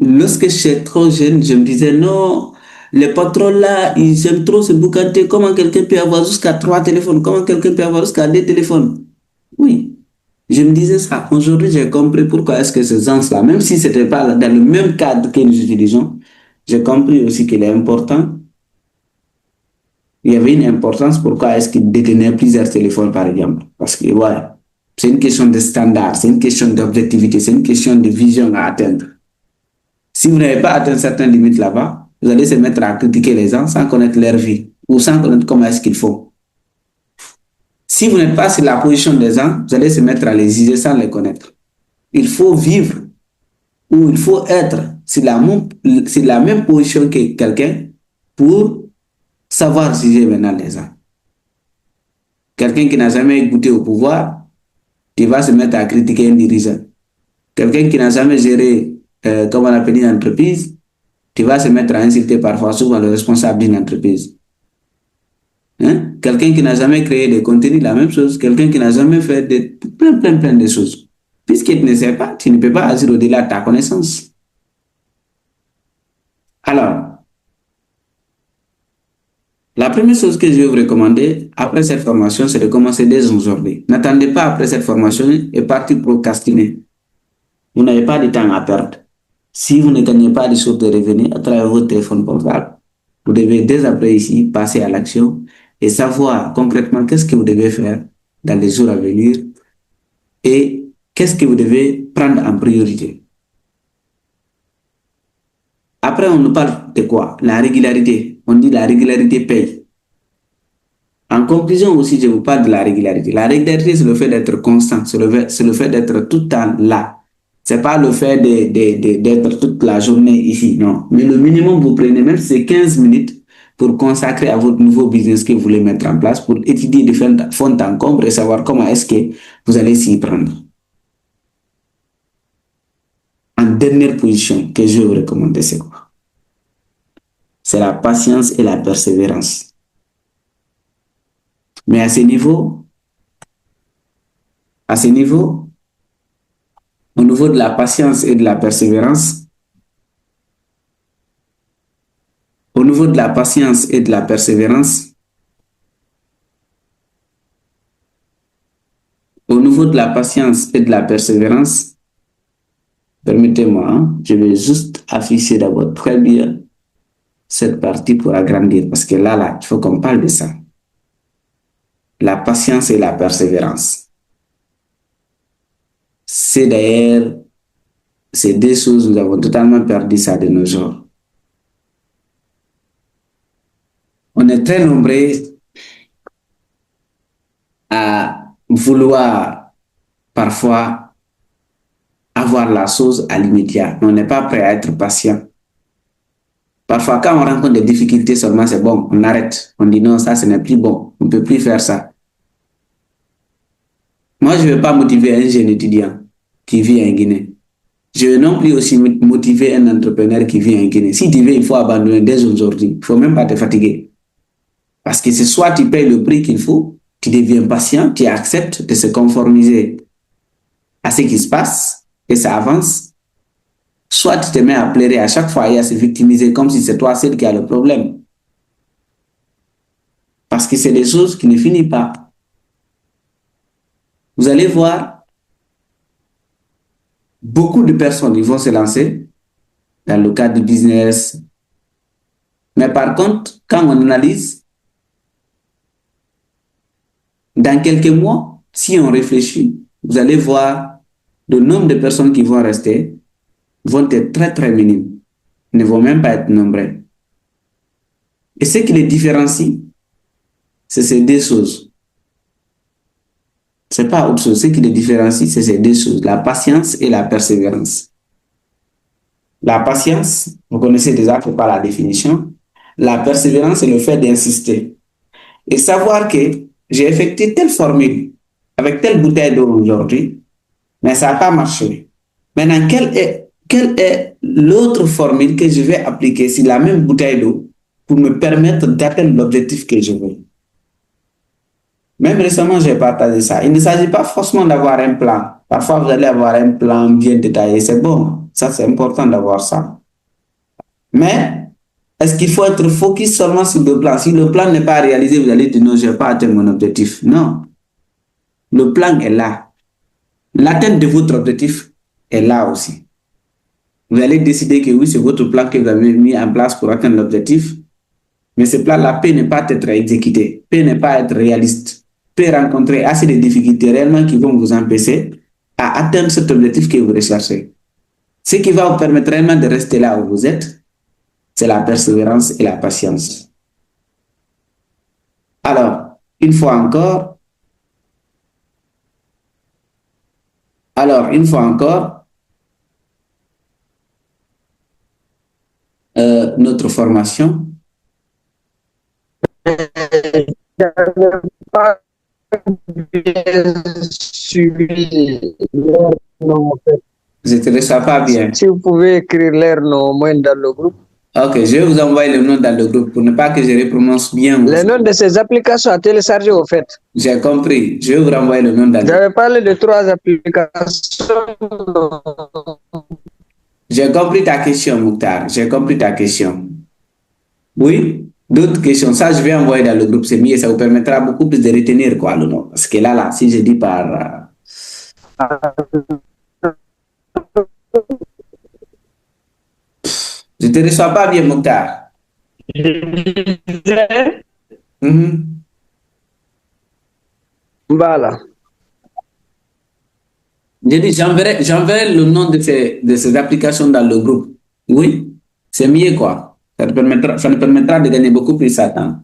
lorsque j'étais trop jeune, je me disais, non, les patrons là, ils aiment trop se boucanter. Comment quelqu'un peut avoir jusqu'à 3 téléphones? Comment quelqu'un peut avoir jusqu'à 2 téléphones? Oui. Je me disais ça. Aujourd'hui, j'ai compris pourquoi est-ce que ces gens-là, même si ce n'était pas dans le même cadre que nous utilisons, j'ai compris aussi qu'il est important. Il y avait une importance pourquoi est-ce qu'ils détenaient plusieurs téléphones, par exemple. Parce que, ouais, c'est une question de standard, c'est une question d'objectivité, c'est une question de vision à atteindre. Si vous n'avez pas atteint certaines limites là-bas, vous allez se mettre à critiquer les gens sans connaître leur vie ou sans connaître comment est-ce qu'ils font. Si vous n'êtes pas sur la position des gens, vous allez se mettre à les juger sans les connaître. Il faut vivre ou il faut être sur la même position que quelqu'un pour savoir juger maintenant les gens. Quelqu'un qui n'a jamais goûté au pouvoir, il va se mettre à critiquer un dirigeant. Quelqu'un qui n'a jamais géré, comme on appelle une entreprise, tu vas se mettre à insulter parfois souvent le responsable d'une entreprise. Hein? Quelqu'un qui n'a jamais créé des contenus, la même chose. Quelqu'un qui n'a jamais fait plein de choses. Puisqu'il ne sait pas, tu ne peux pas agir au-delà de ta connaissance. Alors, la première chose que je vais vous recommander après cette formation, c'est de commencer dès aujourd'hui. N'attendez pas après cette formation et partir procrastiner. Vous n'avez pas de temps à perdre. Si vous ne gagnez pas des sources de revenus à travers votre téléphone portable, vous devez dès après ici passer à l'action et savoir concrètement qu'est-ce que vous devez faire dans les jours à venir et qu'est-ce que vous devez prendre en priorité. Après, on nous parle de quoi? La régularité. On dit la régularité paye. En conclusion aussi, je vous parle de la régularité. La régularité, c'est le fait d'être constant, c'est le fait d'être tout le temps là. Ce n'est pas le fait d'être toute la journée ici, non. Mais le minimum, vous prenez même c'est 15 minutes pour consacrer à votre nouveau business que vous voulez mettre en place, pour étudier de fond en comble et savoir comment est-ce que vous allez s'y prendre. En dernière position que je vais vous recommander, c'est quoi? C'est la patience et la persévérance. Mais à ce niveau, au niveau de la patience et de la persévérance, au niveau de la patience et de la persévérance, au niveau de la patience et de la persévérance, permettez-moi, hein, je vais juste afficher d'abord très bien cette partie pour agrandir, parce que là, il faut qu'on parle de ça. La patience et la persévérance. C'est d'ailleurs, ces deux choses, nous avons totalement perdu ça de nos jours. On est très nombreux à vouloir parfois avoir la chose à l'immédiat, mais on n'est pas prêt à être patient. Parfois, quand on rencontre des difficultés seulement, c'est bon, on arrête. On dit non, ça, ce n'est plus bon. On ne peut plus faire ça. Moi, je ne vais pas motiver un jeune étudiant qui vit en Guinée. Je vais non plus aussi motiver un entrepreneur qui vit en Guinée. Si tu veux, il faut abandonner dès aujourd'hui. Il ne faut même pas te fatiguer. Parce que c'est soit tu payes le prix qu'il faut, tu deviens patient, tu acceptes de se conformiser à ce qui se passe et ça avance. Soit tu te mets à pleurer à chaque fois et à se victimiser comme si c'est toi seul qui a le problème. Parce que c'est des choses qui ne finissent pas. Vous allez voir, beaucoup de personnes ils vont se lancer dans le cadre du business. Mais par contre, quand on analyse, dans quelques mois, si on réfléchit, vous allez voir le nombre de personnes qui vont rester vont être très très minimes, ne vont même pas être nombreux. Et ce qui les différencie, c'est ces deux choses. Ce n'est pas autre chose. Ce qui les différencie, c'est ces deux choses, la patience et la persévérance. La patience, vous connaissez déjà, c'est pas la définition. La persévérance, c'est le fait d'insister. Et savoir que j'ai effectué telle formule avec telle bouteille d'eau aujourd'hui, mais ça n'a pas marché. Maintenant, quelle est l'autre formule que je vais appliquer sur la même bouteille d'eau pour me permettre d'atteindre l'objectif que je veux. Même récemment, j'ai partagé ça. Il ne s'agit pas forcément d'avoir un plan. Parfois, vous allez avoir un plan bien détaillé. C'est bon. Ça, c'est important d'avoir ça. Mais, est-ce qu'il faut être focus seulement sur le plan? Si le plan n'est pas réalisé, vous allez dire non, je n'ai pas atteint mon objectif. Non. Le plan est là. L'atteinte de votre objectif est là aussi. Vous allez décider que oui, c'est votre plan que vous avez mis en place pour atteindre l'objectif. Mais ce plan-là peut ne pas être exécuté, peut ne pas être réaliste, peut rencontrer assez de difficultés réellement qui vont vous empêcher à atteindre cet objectif que vous recherchez. Ce qui va vous permettre réellement de rester là où vous êtes, c'est la persévérance et la patience. Alors, une fois encore, notre formation. Pas bien suivi leur nom, en fait. Je ne te reçois pas bien. Si vous pouvez écrire leur nom au moins dans le groupe. Ok, je vais vous envoyer le nom dans le groupe pour ne pas que je les prononce bien. Les noms de ces applications à télécharger, au fait. J'ai compris. Je vais vous renvoyer le nom dans le groupe. J'avais parlé de 3 applications. J'ai compris ta question, Mouktar. J'ai compris ta question. Oui? D'autres questions, ça je vais envoyer dans le groupe, c'est mieux, ça vous permettra beaucoup plus de retenir quoi le nom. Parce que là, si je dis par... Je te reçois pas bien, Mouktar. Voilà. Je dis, j'enverrai le nom de ces applications dans le groupe. Oui? C'est mieux quoi. Ça nous permettra de gagner beaucoup plus de temps.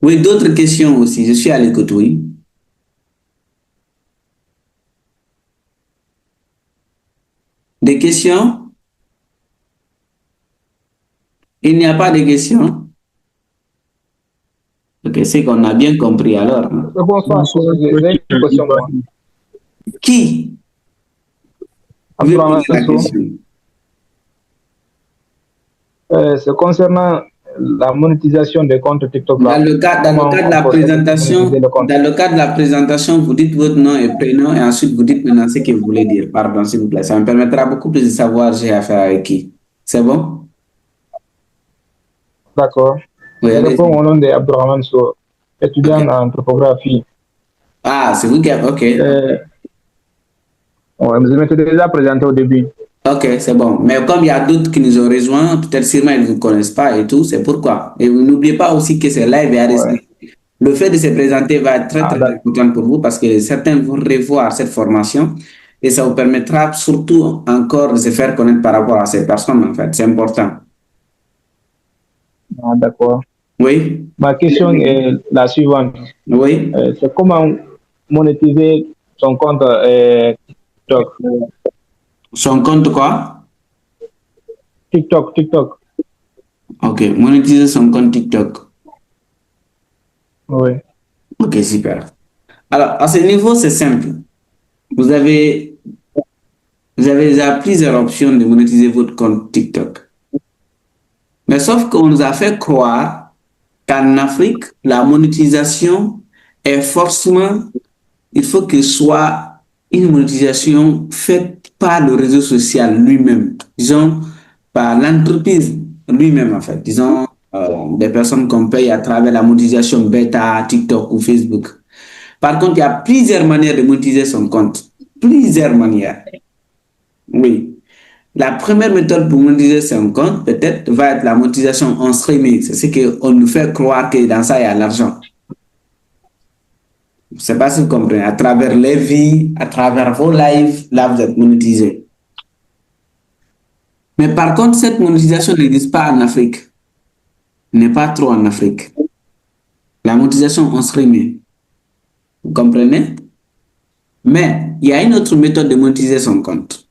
Oui, d'autres questions aussi. Je suis à l'écoute, oui. Des questions? Il n'y a pas de questions? Ok, c'est qu'on a bien compris alors. Bonsoir, j'ai une question. Qui? Vous poser la question. C'est concernant la monétisation des comptes TikTok. Dans le cadre de la présentation, vous dites votre nom et prénom et ensuite vous dites maintenant ce que vous voulez dire. Pardon, s'il vous plaît. Ça me permettra beaucoup plus de savoir j'ai affaire avec qui. C'est bon? D'accord. Oui, je réponds au nom d'Abdourahmane So, étudiant en anthropographie. Ah, c'est vous qui avez... Ok. Je m'étais déjà présenté au début. Ok, c'est bon. Mais comme il y a d'autres qui nous ont rejoints, peut-être sûrement ils ne vous connaissent pas et tout, c'est pourquoi. Et vous n'oubliez pas aussi que c'est live et à rester. Le fait de se présenter va être très important pour vous parce que certains vont revoir cette formation et ça vous permettra surtout encore de se faire connaître par rapport à ces personnes en fait. C'est important. Ah, d'accord. Oui. Ma question est la suivante. Oui. C'est comment monétiser son compte TikTok. Son compte quoi? TikTok. Ok, monétiser son compte TikTok. Oui. Ok, super. Alors, à ce niveau, c'est simple. Vous avez déjà plusieurs options de monétiser votre compte TikTok. Mais sauf qu'on nous a fait croire qu'en Afrique, la monétisation est forcément, il faut que ce soit une monétisation faite par le réseau social lui-même, disons, par l'entreprise lui-même, en fait, disons, des personnes qu'on paye à travers la monétisation bêta, TikTok ou Facebook. Par contre, il y a plusieurs manières de monétiser son compte. Plusieurs manières. Oui. La première méthode pour monétiser son compte, peut-être, va être la monétisation en streaming. C'est ce qu'on nous fait croire que dans ça, il y a l'argent. Je ne sais pas si vous comprenez. À travers les vies, à travers vos lives, là, vous êtes monétisé. Mais par contre, cette monétisation n'existe pas en Afrique. N'est pas trop en Afrique. La monétisation en streaming. Vous comprenez? Mais il y a une autre méthode de monétiser son compte.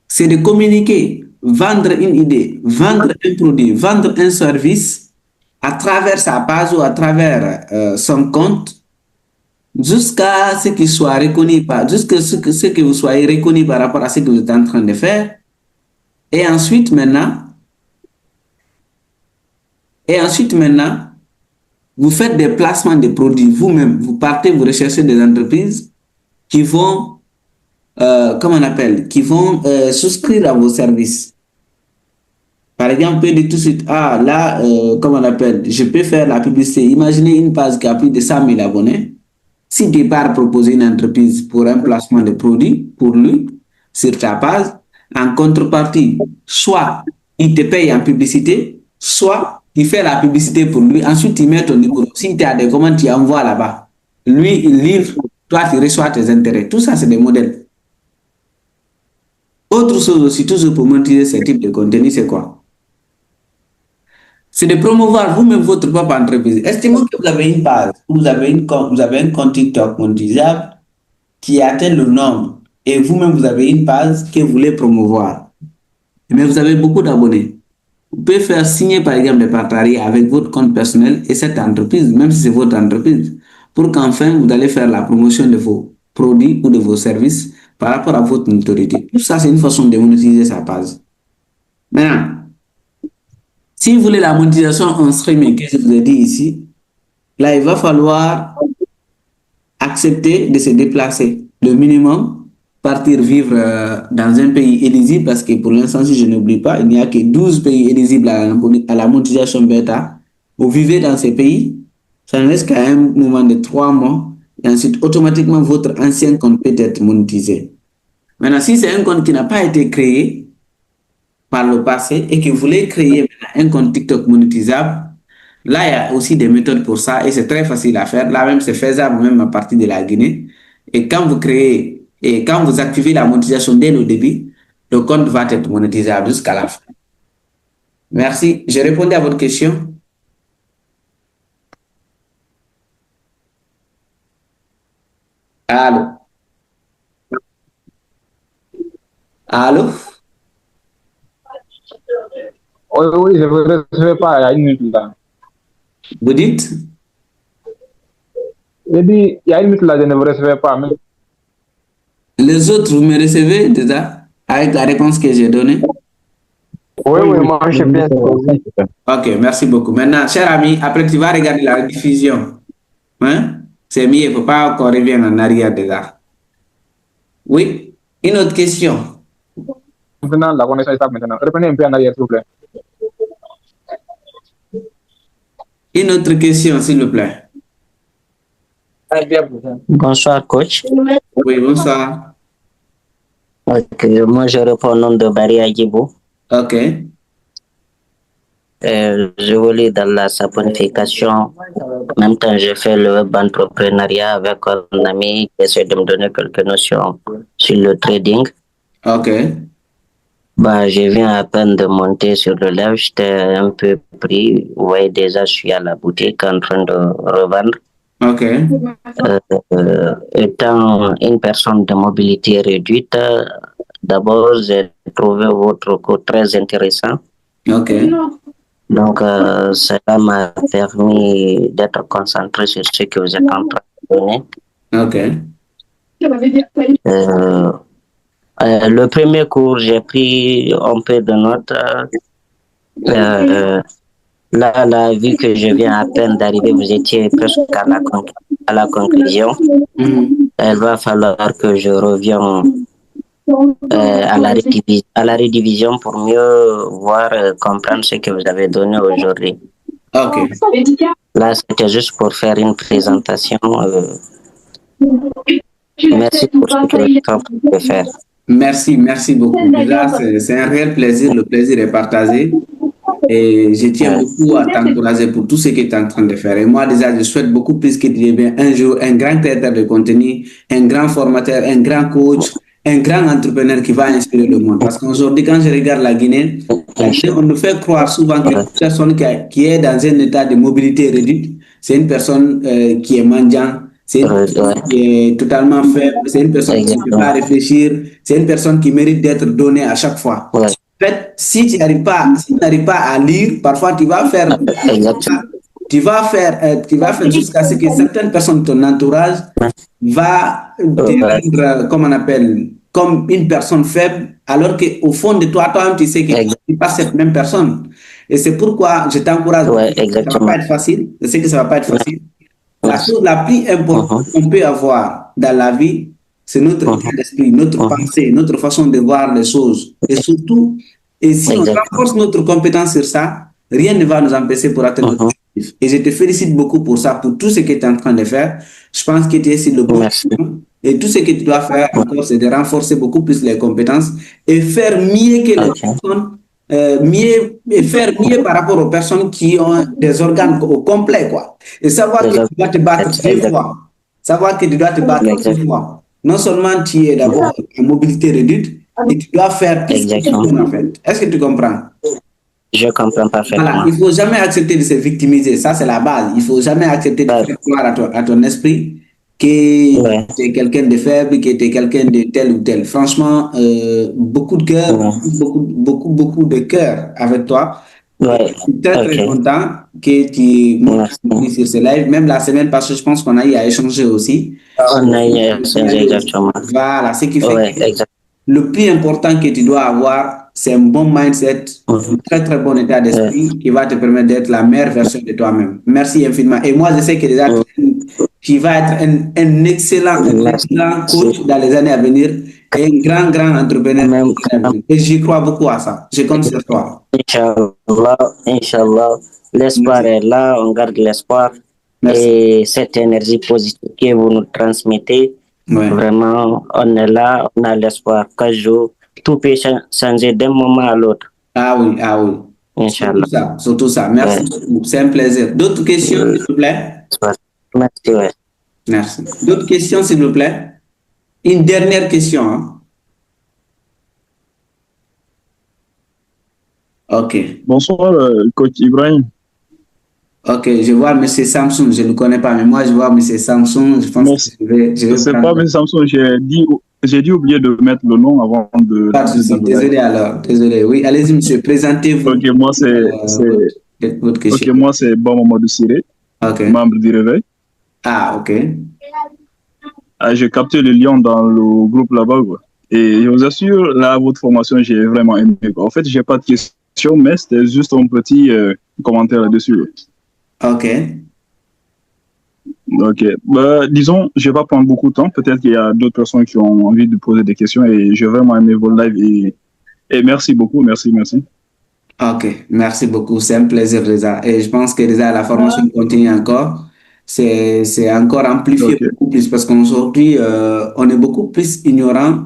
C'est de communiquer, vendre une idée, vendre un produit, vendre un service à travers sa page ou à travers son compte jusqu'à ce qu'il soit reconnu jusqu'à ce que vous soyez reconnu par rapport à ce que vous êtes en train de faire. Et ensuite, maintenant, Et ensuite, maintenant, vous faites des placements de produits vous-même. Vous partez, vous recherchez des entreprises qui vont, comment on appelle, qui vont souscrire à vos services. Par exemple, vous pouvez dire tout de suite, ah là, comment on appelle, je peux faire la publicité. Imaginez une page qui a plus de 100 000 abonnés. Si tu pars proposer une entreprise pour un placement de produits pour lui sur ta page, en contrepartie, soit il te paye en publicité, soit il fait la publicité pour lui, ensuite il met ton numéro. Si tu as des commandes, tu envoies là-bas. Lui, il livre, toi, tu reçois tes intérêts. Tout ça, c'est des modèles. Autre chose aussi, toujours pour monétiser ce type de contenu, c'est quoi? C'est de promouvoir vous-même votre propre entreprise. Estimons que vous avez une page, vous avez un compte TikTok monétisable qui atteint le nombre et vous-même vous avez une page que vous voulez promouvoir. Mais vous avez beaucoup d'abonnés. Vous pouvez faire signer par exemple des partenariats avec votre compte personnel et cette entreprise, même si c'est votre entreprise, pour qu'enfin vous allez faire la promotion de vos produits ou de vos services par rapport à votre notoriété. Tout ça, c'est une façon de monétiser sa page. Maintenant, si vous voulez la monétisation en streaming que je vous ai dit ici, là, il va falloir accepter de se déplacer. Le minimum, partir vivre dans un pays éligible, parce que pour l'instant, si je n'oublie pas, il n'y a que 12 pays éligibles à la monétisation bêta. Vous vivez dans ces pays, ça ne reste qu'à un moment de 3 mois, et ensuite, automatiquement, votre ancien compte peut être monétisé. Maintenant, si c'est un compte qui n'a pas été créé par le passé et que vous voulez créer un compte TikTok monétisable, là, il y a aussi des méthodes pour ça et c'est très facile à faire. Là même, c'est faisable même à partir de la Guinée. Et quand vous créez et quand vous activez la monétisation dès le début, le compte va être monétisable jusqu'à la fin. Merci. J'ai répondu à votre question. Allô? Allô? Oui, je ne vous recevais pas il y a une minute là. Vous dites? J'ai dit, il y a une minute là, je ne vous recevais pas. Mais... Les autres, vous me recevez déjà avec la réponse que j'ai donnée? Oui, moi je bien. Ok, merci beaucoup. Maintenant, cher ami, après tu vas regarder la diffusion. Hein? C'est mieux, il ne faut pas qu'on revienne en arrière déjà. Oui, une autre question. Maintenant, la connexion est stable maintenant. Reprenez un peu en arrière, s'il vous plaît. Une autre question, s'il vous plaît. Bonsoir, coach. Oui, bonsoir. Ok, moi je réponds au nom de Barry Agibou. Ok. Je voulais dans la saponification. En même temps, j'ai fait le web entrepreneuriat avec un ami qui essaie de me donner quelques notions sur le trading. Ok. Bah, je viens à peine de monter sur le live, j'étais un peu pris. Vous voyez, déjà, je suis à la boutique en train de revendre. Ok. Étant une personne de mobilité réduite, d'abord, j'ai trouvé votre cours très intéressant. Ok. Donc, cela m'a permis d'être concentré sur ce que vous êtes en train de donner. Ok. Le premier cours, j'ai pris un peu de notes. Là, vu que je viens à peine d'arriver, vous étiez presque à la conclusion. Il va falloir que je revienne à la rédivision pour mieux voir, comprendre ce que vous avez donné aujourd'hui. Ok. Là, c'était juste pour faire une présentation. Merci pour ce que vous êtes en train de faire. Merci beaucoup. Déjà, c'est un réel plaisir. Le plaisir est partagé. Et je tiens beaucoup à t'encourager pour tout ce que tu es en train de faire. Et moi, déjà, je souhaite beaucoup plus que tu deviennes un jour un grand créateur de contenu, un grand formateur, un grand coach, un grand entrepreneur qui va inspirer le monde. Parce qu'aujourd'hui, quand je regarde la Guinée, on nous fait croire souvent qu'une personne qui est dans un état de mobilité réduite, c'est une personne qui est mendiant, c'est une personne qui est totalement faible, c'est une personne qui ne peut pas réfléchir, c'est une personne qui mérite d'être donnée à chaque fois. En fait, si tu n'arrives pas à lire, parfois tu vas faire jusqu'à ce que certaines personnes de ton entourage va te rendre, comme on appelle, comme une personne faible, alors qu'au fond de toi, toi-même, tu sais que tu n'es pas cette même personne. Et c'est pourquoi je t'encourage. Ouais, Ça ne va exactement. pas être facile. Je sais que ça ne va pas être facile. La chose la plus importante qu'on peut avoir dans la vie, c'est notre état d'esprit, notre pensée, notre façon de voir les choses. Et surtout, et si on renforce notre compétence sur ça, rien ne va nous empêcher pour atteindre notre objectif. Et je te félicite beaucoup pour ça, pour tout ce que tu es en train de faire. Je pense que tu es sur le bon chemin. Et tout ce que tu dois faire encore, c'est de renforcer beaucoup plus les compétences et faire mieux que les personnes, faire mieux par rapport aux personnes qui ont des organes au complet, quoi. Et savoir que tu dois te battre deux fois. Savoir que tu dois te battre deux fois. Non seulement tu es d'abord en mobilité réduite, et tu dois faire tout ce que tu peux, en fait. Est-ce que tu comprends? Je comprends parfaitement. Voilà, il ne faut jamais accepter de se victimiser. Ça, c'est la base. Il ne faut jamais accepter de faire croire à ton esprit que tu es quelqu'un de faible, que tu es quelqu'un de tel ou tel. Franchement, beaucoup de cœur, beaucoup de cœur avec toi. Je suis très content que tu m'aies sur ce live. Même la semaine passée, je pense qu'on a eu à échanger aussi. On a eu à échanger, exactement. Voilà, ce qui fait que le plus important que tu dois avoir, c'est un bon mindset, un très très bon état d'esprit qui va te permettre d'être la meilleure version de toi-même. Merci infiniment. Et moi, je sais que déjà, tu vas être un excellent coach dans les années à venir et un grand entrepreneur. Et j'y crois beaucoup à ça. Je compte sur toi. Inch'Allah. L'espoir est là, on garde l'espoir. Et cette énergie positive que vous nous transmettez, vraiment, on est là, on a l'espoir qu'un jour, tout peut changer d'un moment à l'autre. Ah oui. Inch'Allah. Surtout ça. Merci beaucoup. C'est un plaisir. D'autres questions, s'il vous plaît? Merci. Merci. D'autres questions, s'il vous plaît? Une dernière question. Hein? Ok. Bonsoir, coach Ibrahim. Ok, je vois M. Samson, je ne le connais pas, mais moi je vois M. Samson, je pense que je vais c'est pas M. Samson, j'ai dû oublier de mettre le nom avant de... Pas de souci, désolé alors, désolé. Oui, allez-y monsieur, présentez-vous. Ok, moi c'est Bamamadou Siré, membre du Réveil. Ah, ok. J'ai capté le lion dans le groupe là-bas, quoi. Et je vous assure, là, votre formation, j'ai vraiment aimé, quoi. En fait, j'ai pas de questions, mais c'était juste un petit commentaire là-dessus. Ok. Disons, je vais pas prendre beaucoup de temps. Peut-être qu'il y a d'autres personnes qui ont envie de poser des questions et j'ai vraiment aimé vos lives et merci beaucoup. Merci. Ok, merci beaucoup. C'est un plaisir, Reza. Et je pense que déjà la formation continue encore. C'est encore amplifié beaucoup plus parce qu'aujourd'hui, on est beaucoup plus ignorant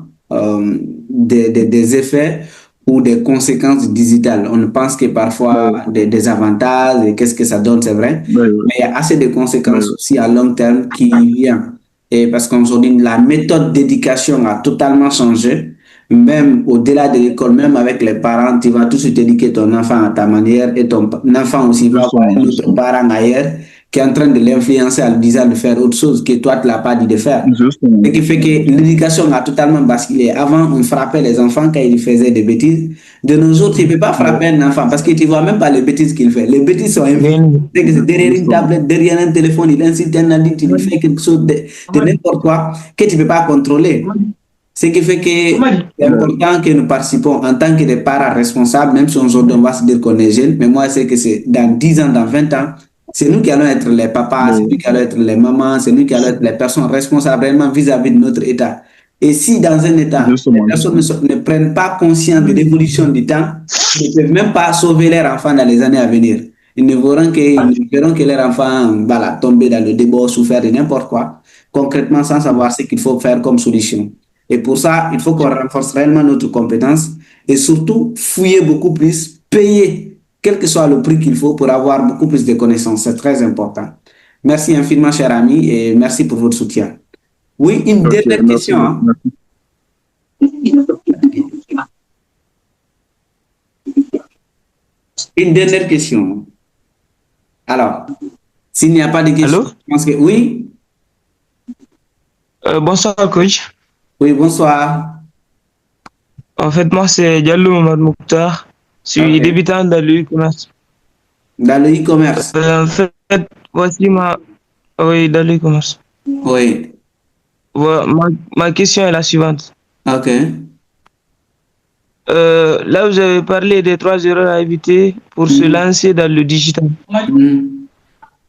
des effets ou des conséquences digitales. On pense que parfois des avantages et qu'est-ce que ça donne, c'est vrai. Mais il y a assez de conséquences aussi à long terme qui viennent. Et parce qu'aujourd'hui, la méthode d'éducation a totalement changé. Même au-delà de l'école, même avec les parents, tu vas tout de suite éduquer ton enfant à ta manière et ton enfant aussi va voir un autre parent ailleurs qui est en train de l'influencer en lui disant de faire autre chose que toi, tu ne l'as pas dit de faire. Ce qui fait que l'éducation a totalement basculé. Avant, on frappait les enfants quand ils faisaient des bêtises. De nos jours, tu ne peux pas frapper un enfant parce que tu ne vois même pas les bêtises qu'il fait. Les bêtises sont invisibles. Derrière une tablette, derrière un téléphone, il incite un adulte, il fait quelque chose de n'importe quoi que tu ne peux pas contrôler. Ce qui fait que c'est important que nous participons en tant que des parents responsables, même si aujourd'hui on va se dire qu'on est jeune, mais moi je sais que c'est dans 10 ans, dans 20 ans, c'est nous qui allons être les papas, c'est nous qui allons être les mamans, c'est nous qui allons être les personnes responsables réellement vis-à-vis de notre État. Et si dans un État, les personnes ne prennent pas conscience de l'évolution du temps, ils ne peuvent même pas sauver leurs enfants dans les années à venir. Ils ne verront que leurs enfants tomber dans le débat, souffrir de n'importe quoi, concrètement sans savoir ce qu'il faut faire comme solution. Et pour ça, il faut qu'on renforce réellement notre compétence et surtout fouiller beaucoup plus, payer quel que soit le prix qu'il faut pour avoir beaucoup plus de connaissances. C'est très important. Merci infiniment, cher ami, et merci pour votre soutien. Oui, une dernière question. Hein? Une dernière question. Alors, s'il n'y a pas de questions, je pense que oui. Bonsoir, coach. Oui, bonsoir. En fait, moi, c'est Diallo Mohamed Mokhtar. Je suis débutant dans le e-commerce. Dans le e-commerce? En fait, voici ma... Oui, dans le e-commerce. Oui. Ma question est la suivante. Ok. là, vous avez parlé des 3 erreurs à éviter pour se lancer dans le digital.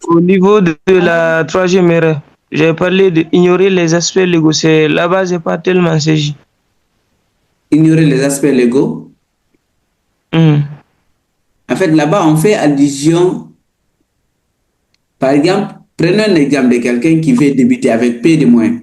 Au niveau de la troisième erreur, j'ai parlé d'ignorer les aspects légaux. Là-bas, je n'ai pas tellement saisi. Ignorer les aspects légaux. En fait, là-bas, on fait allusion. Par exemple, prenons un exemple de quelqu'un qui veut débuter avec peu de moyens.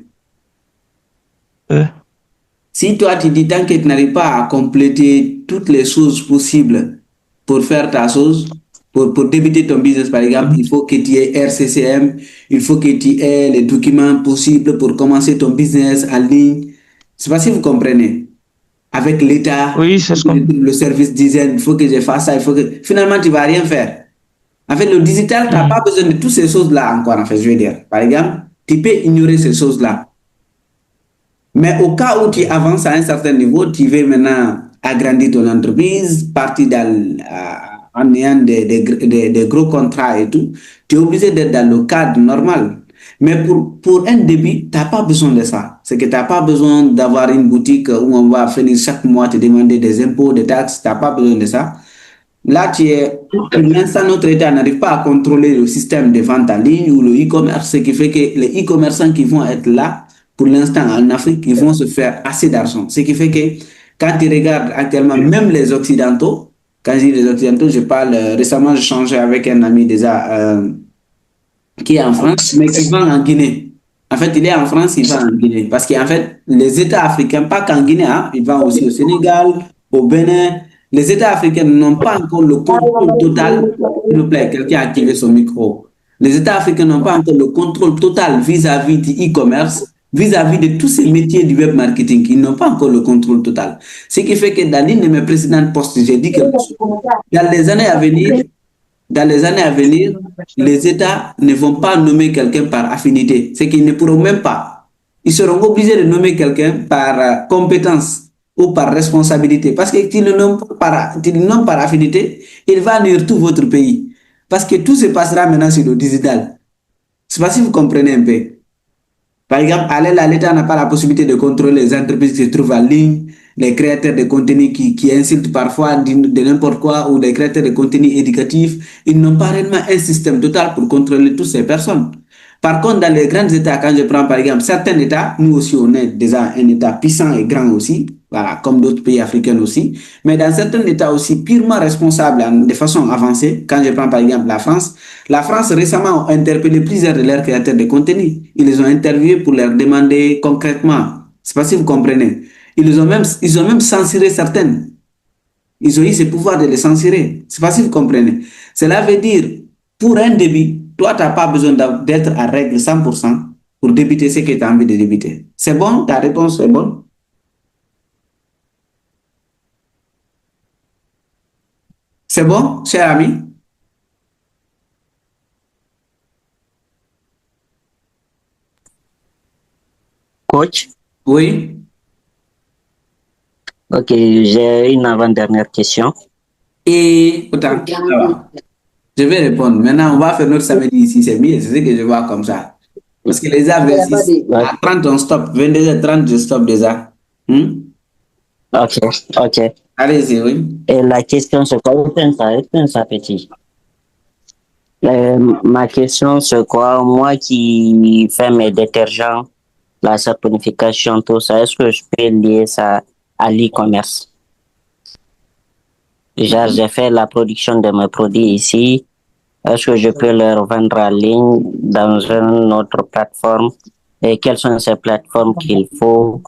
Si toi, tu dis, tant que tu n'arrives pas à compléter toutes les choses possibles pour faire ta chose, pour débuter ton business, par exemple, il faut que tu aies RCCM, il faut que tu aies les documents possibles pour commencer ton business en ligne. C'est pas si vous comprenez. Avec l'État, oui, le service d'hygiène, il faut que je fasse ça, il faut que... Finalement, tu ne vas rien faire. En fait, le digital, tu n'as pas besoin de toutes ces choses-là encore, en fait, je veux dire. Par exemple, tu peux ignorer ces choses-là. Mais au cas où tu avances à un certain niveau, tu veux maintenant agrandir ton entreprise, partir en ayant des gros contrats et tout, tu es obligé d'être dans le cadre normal. Mais pour un début, tu n'as pas besoin de ça. C'est que tu n'as pas besoin d'avoir une boutique où on va venir chaque mois te demander des impôts, des taxes. Tu n'as pas besoin de ça. Là, pour l'instant, notre État n'arrive pas à contrôler le système de vente en ligne ou le e-commerce, ce qui fait que les e-commerçants qui vont être là, pour l'instant, en Afrique, ils vont se faire assez d'argent. Ce qui fait que quand tu regardes actuellement, même les Occidentaux, quand je dis les Occidentaux, je parle, récemment, j'ai changé avec un ami déjà qui est en France, mais qui vend en Guinée. En fait, il est en France, il vend en Guinée. Parce qu'en fait, les États africains, pas qu'en Guinée, hein, ils vendent aussi au Sénégal, au Bénin. Les États africains n'ont pas encore le contrôle total. S'il vous plaît, quelqu'un a activé son micro. Les États africains n'ont pas encore le contrôle total vis-à-vis du e-commerce, vis-à-vis de tous ces métiers du web marketing. Ils n'ont pas encore le contrôle total. Ce qui fait que dans l'une de mes précédentes postes, j'ai dit que dans les années à venir, les États ne vont pas nommer quelqu'un par affinité. C'est qu'ils ne pourront même pas. Ils seront obligés de nommer quelqu'un par compétence ou par responsabilité. Parce que s'ils le nomment par affinité, il va nuire tout votre pays. Parce que tout se passera maintenant sur le digital. Je ne sais pas si vous comprenez un peu. Par exemple, l'État n'a pas la possibilité de contrôler les entreprises qui se trouvent en ligne, les créateurs de contenu qui insultent parfois de n'importe quoi ou les créateurs de contenu éducatifs. Ils n'ont pas réellement un système total pour contrôler toutes ces personnes. Par contre, dans les grands États, quand je prends par exemple certains États, nous aussi on est déjà un État puissant et grand aussi, voilà, comme d'autres pays africains aussi, mais dans certains États aussi purement responsables de façon avancée, quand je prends par exemple la France récemment a interpellé plusieurs de leurs créateurs de contenu. Ils les ont interviewés pour leur demander concrètement, je ne sais pas si vous comprenez, ils ont même censuré certaines. Ils ont eu ce pouvoir de les censurer. Je ne sais pas si vous comprenez. Cela veut dire, pour un début, toi, tu n'as pas besoin d'être à règle 100% pour débuter ce que tu as envie de débuter. C'est bon? Ta réponse est bonne? C'est bon, cher ami? Coach? Oui. Ok, j'ai une avant-dernière question. Et autant, je vais répondre. Maintenant, on va faire notre samedi ici, c'est mieux, c'est ce que je vois comme ça. Parce que les heures 26, à 30, on stop. 22h30, je stop déjà. Ok. Allez-y, oui. Et la question, c'est quoi? Ça, petit. Ma question, c'est quoi? Moi qui fais mes détergents, la saponification, tout ça, est-ce que je peux lier ça à l'e-commerce? Déjà, j'ai fait la production de mes produits ici. Est-ce que je peux les revendre en ligne dans une autre plateforme? Et quelles sont ces plateformes qu'il faut?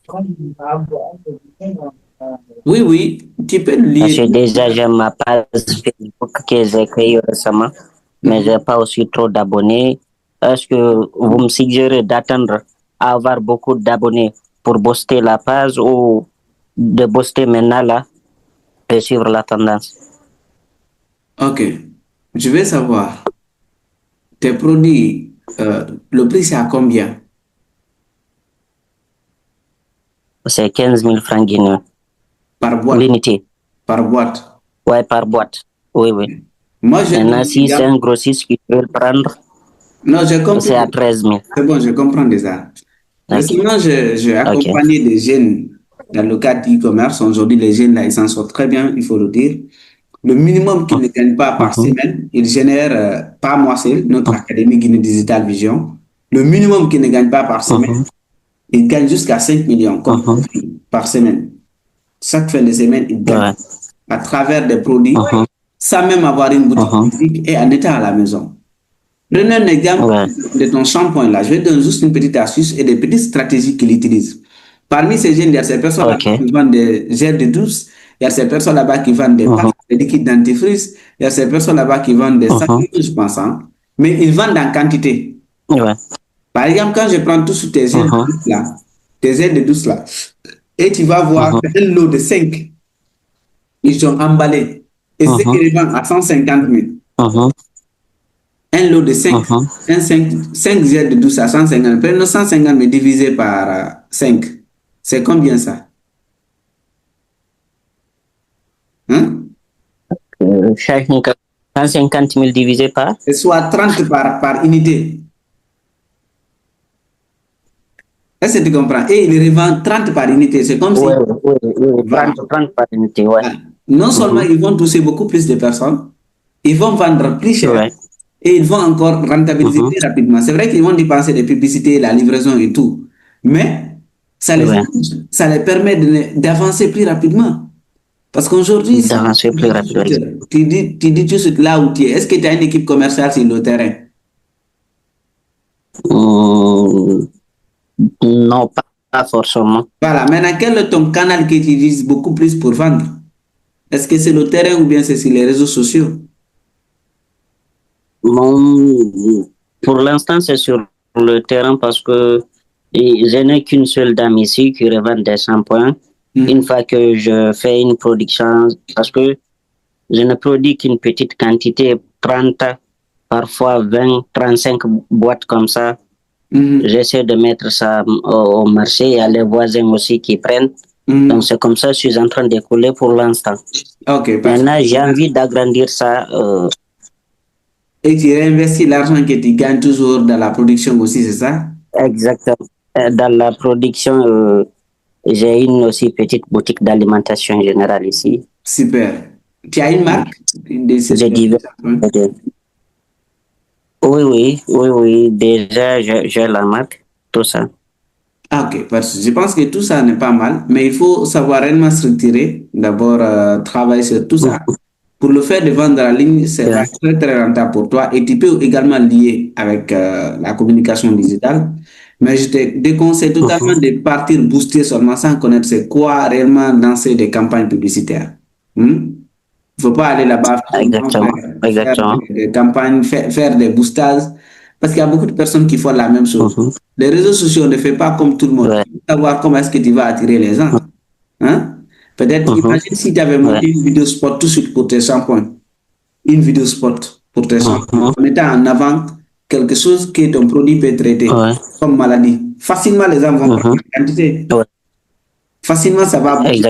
Oui, tu peux le lier. Parce que déjà, j'ai ma page Facebook que j'ai créée récemment, mais je n'ai pas aussi trop d'abonnés. Est-ce que vous me suggérez d'attendre à avoir beaucoup d'abonnés pour booster la page ou de booster maintenant là et suivre la tendance? Ok. Je vais savoir, tes produits, le prix c'est à combien? C'est 15 000 francs guinéens. Par boîte? L'unité. Par boîte? Ouais, par boîte. Oui. Moi, maintenant, si c'est un grossiste qui peut le prendre, non, j'ai compris. C'est à 13 000. C'est bon, je comprends déjà. Mais sinon, j'ai accompagné des jeunes dans le cadre d'e-commerce. Aujourd'hui, les jeunes, là, ils s'en sortent très bien, il faut le dire. Le minimum qu'ils ne gagnent pas par semaine, ils génèrent, pas moi seul, notre Académie Guinée Digital Vision, le minimum qu'ils ne gagnent pas par semaine, ils gagnent jusqu'à 5 millions par semaine. Chaque fin de semaine, ils gagnent à travers des produits, sans même avoir une boutique physique et en étant à la maison. Prenez un exemple de ton shampoing là. Je vais donner juste une petite astuce et des petites stratégies qu'il utilise. Parmi ces jeunes, il y a ces personnes là qui vendent des gels de douce, il y a ces personnes là-bas qui vendent des pastes, des liquides dentifrice, il y a ces personnes là-bas qui vendent des sacs, je pense, hein. Mais ils vendent en quantité. Par exemple, quand je prends tous tes gels de douce là, tes gels de douce là, et tu vas voir un lot de 5, ils sont emballés. Et c'est qu'ils vendent à 150 000. Un lot de 5, 5 gels de douce à 150. Prenons 150 mais divisé par 5. C'est combien ça? Hein? 150 000 divisé par? C'est soit 30 par unité. Est-ce que tu comprends? Et ils revendent 30 par unité. C'est comme si... Oui, 30 par unité, ouais. Non seulement ils vont toucher beaucoup plus de personnes, ils vont vendre plus cher. Et ils vont encore rentabiliser plus rapidement. C'est vrai qu'ils vont dépenser des publicités, la livraison et tout. Mais ça les permet d'avancer plus rapidement. Parce qu'aujourd'hui, tu dis tout ce que là où tu es. Est-ce que tu as une équipe commerciale sur le terrain? Non, pas forcément. Voilà. Maintenant, quel est ton canal que tu utilises beaucoup plus pour vendre? Est-ce que c'est le terrain ou bien c'est sur les réseaux sociaux? Pour l'instant, c'est sur le terrain parce que je n'ai qu'une seule dame ici qui revend des shampoings. Une fois que je fais une production, parce que je ne produis qu'une petite quantité, 30, parfois 20, 35 boîtes comme ça. J'essaie de mettre ça au marché. Il y a les voisins aussi qui prennent. Donc, c'est comme ça que je suis en train d'écouler pour l'instant. Maintenant, j'ai envie d'agrandir ça. Et tu réinvestis l'argent que tu gagnes toujours dans la production aussi, c'est ça? Exactement. Dans la production, j'ai une aussi petite boutique d'alimentation générale ici. Super. Tu as une marque? Oui. Déjà, j'ai la marque, tout ça. Ok, parce que je pense que tout ça n'est pas mal, mais il faut savoir réellement structurer. D'abord, travailler sur tout ça. Pour le faire de vendre en ligne, c'est très, très rentable pour toi et tu peux également lier avec la communication digitale. Mais je te déconseille totalement de partir booster seulement sans connaître c'est quoi réellement lancer des campagnes publicitaires. Il ne faut pas aller là-bas faire des campagnes, faire des boostages, parce qu'il y a beaucoup de personnes qui font la même chose. Les réseaux sociaux ne font pas comme tout le monde. Il faut savoir comment est-ce que tu vas attirer les gens. Hein? Peut-être, imagine si tu avais monté une vidéo spot tout de suite pour tes shampoings. Une vidéo spot pour tes shampoings. En mettant en avant quelque chose que ton produit peut traiter, comme maladie. Facilement, les gens vont prendre la quantité. Facilement, ça va. Les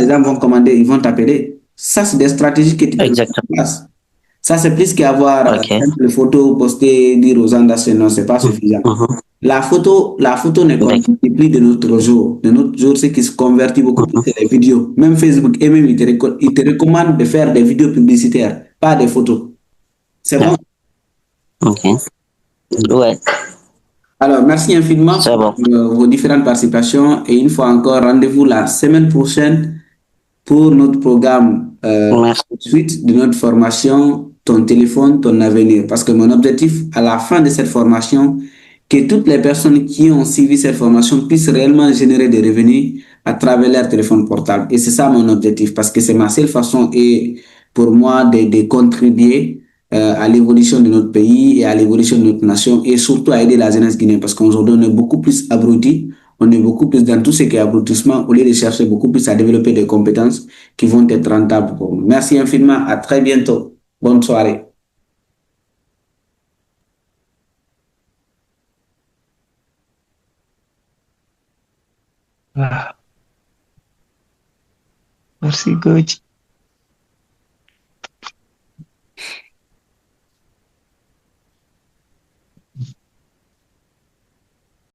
gens vont commander, ils vont t'appeler. Ça, c'est des stratégies que tu peux mettre en place. Ça, c'est plus qu'avoir les photos postées, dire aux gens d'acheter. Non, c'est pas suffisant. La photo ne convertit plus de notre jour. De notre jour, ce qui se convertit beaucoup plus, c'est les vidéos. Même Facebook, et même, il te recommande de faire des vidéos publicitaires, pas des photos. C'est bon? Ok. Ouais. Alors, merci infiniment pour vos différentes participations. Et une fois encore, rendez-vous la semaine prochaine pour notre programme suite de notre formation Ton téléphone, ton avenir. Parce que mon objectif, à la fin de cette formation, que toutes les personnes qui ont suivi cette formation puissent réellement générer des revenus à travers leur téléphone portable. Et c'est ça mon objectif, parce que c'est ma seule façon et pour moi de contribuer à l'évolution de notre pays et à l'évolution de notre nation et surtout à aider la jeunesse guinéenne, parce qu'aujourd'hui on est beaucoup plus abrutis, on est beaucoup plus dans tout ce qui est abrutissement au lieu de chercher beaucoup plus à développer des compétences qui vont être rentables pour nous. Merci infiniment, à très bientôt. Bonne soirée. Merci, coach.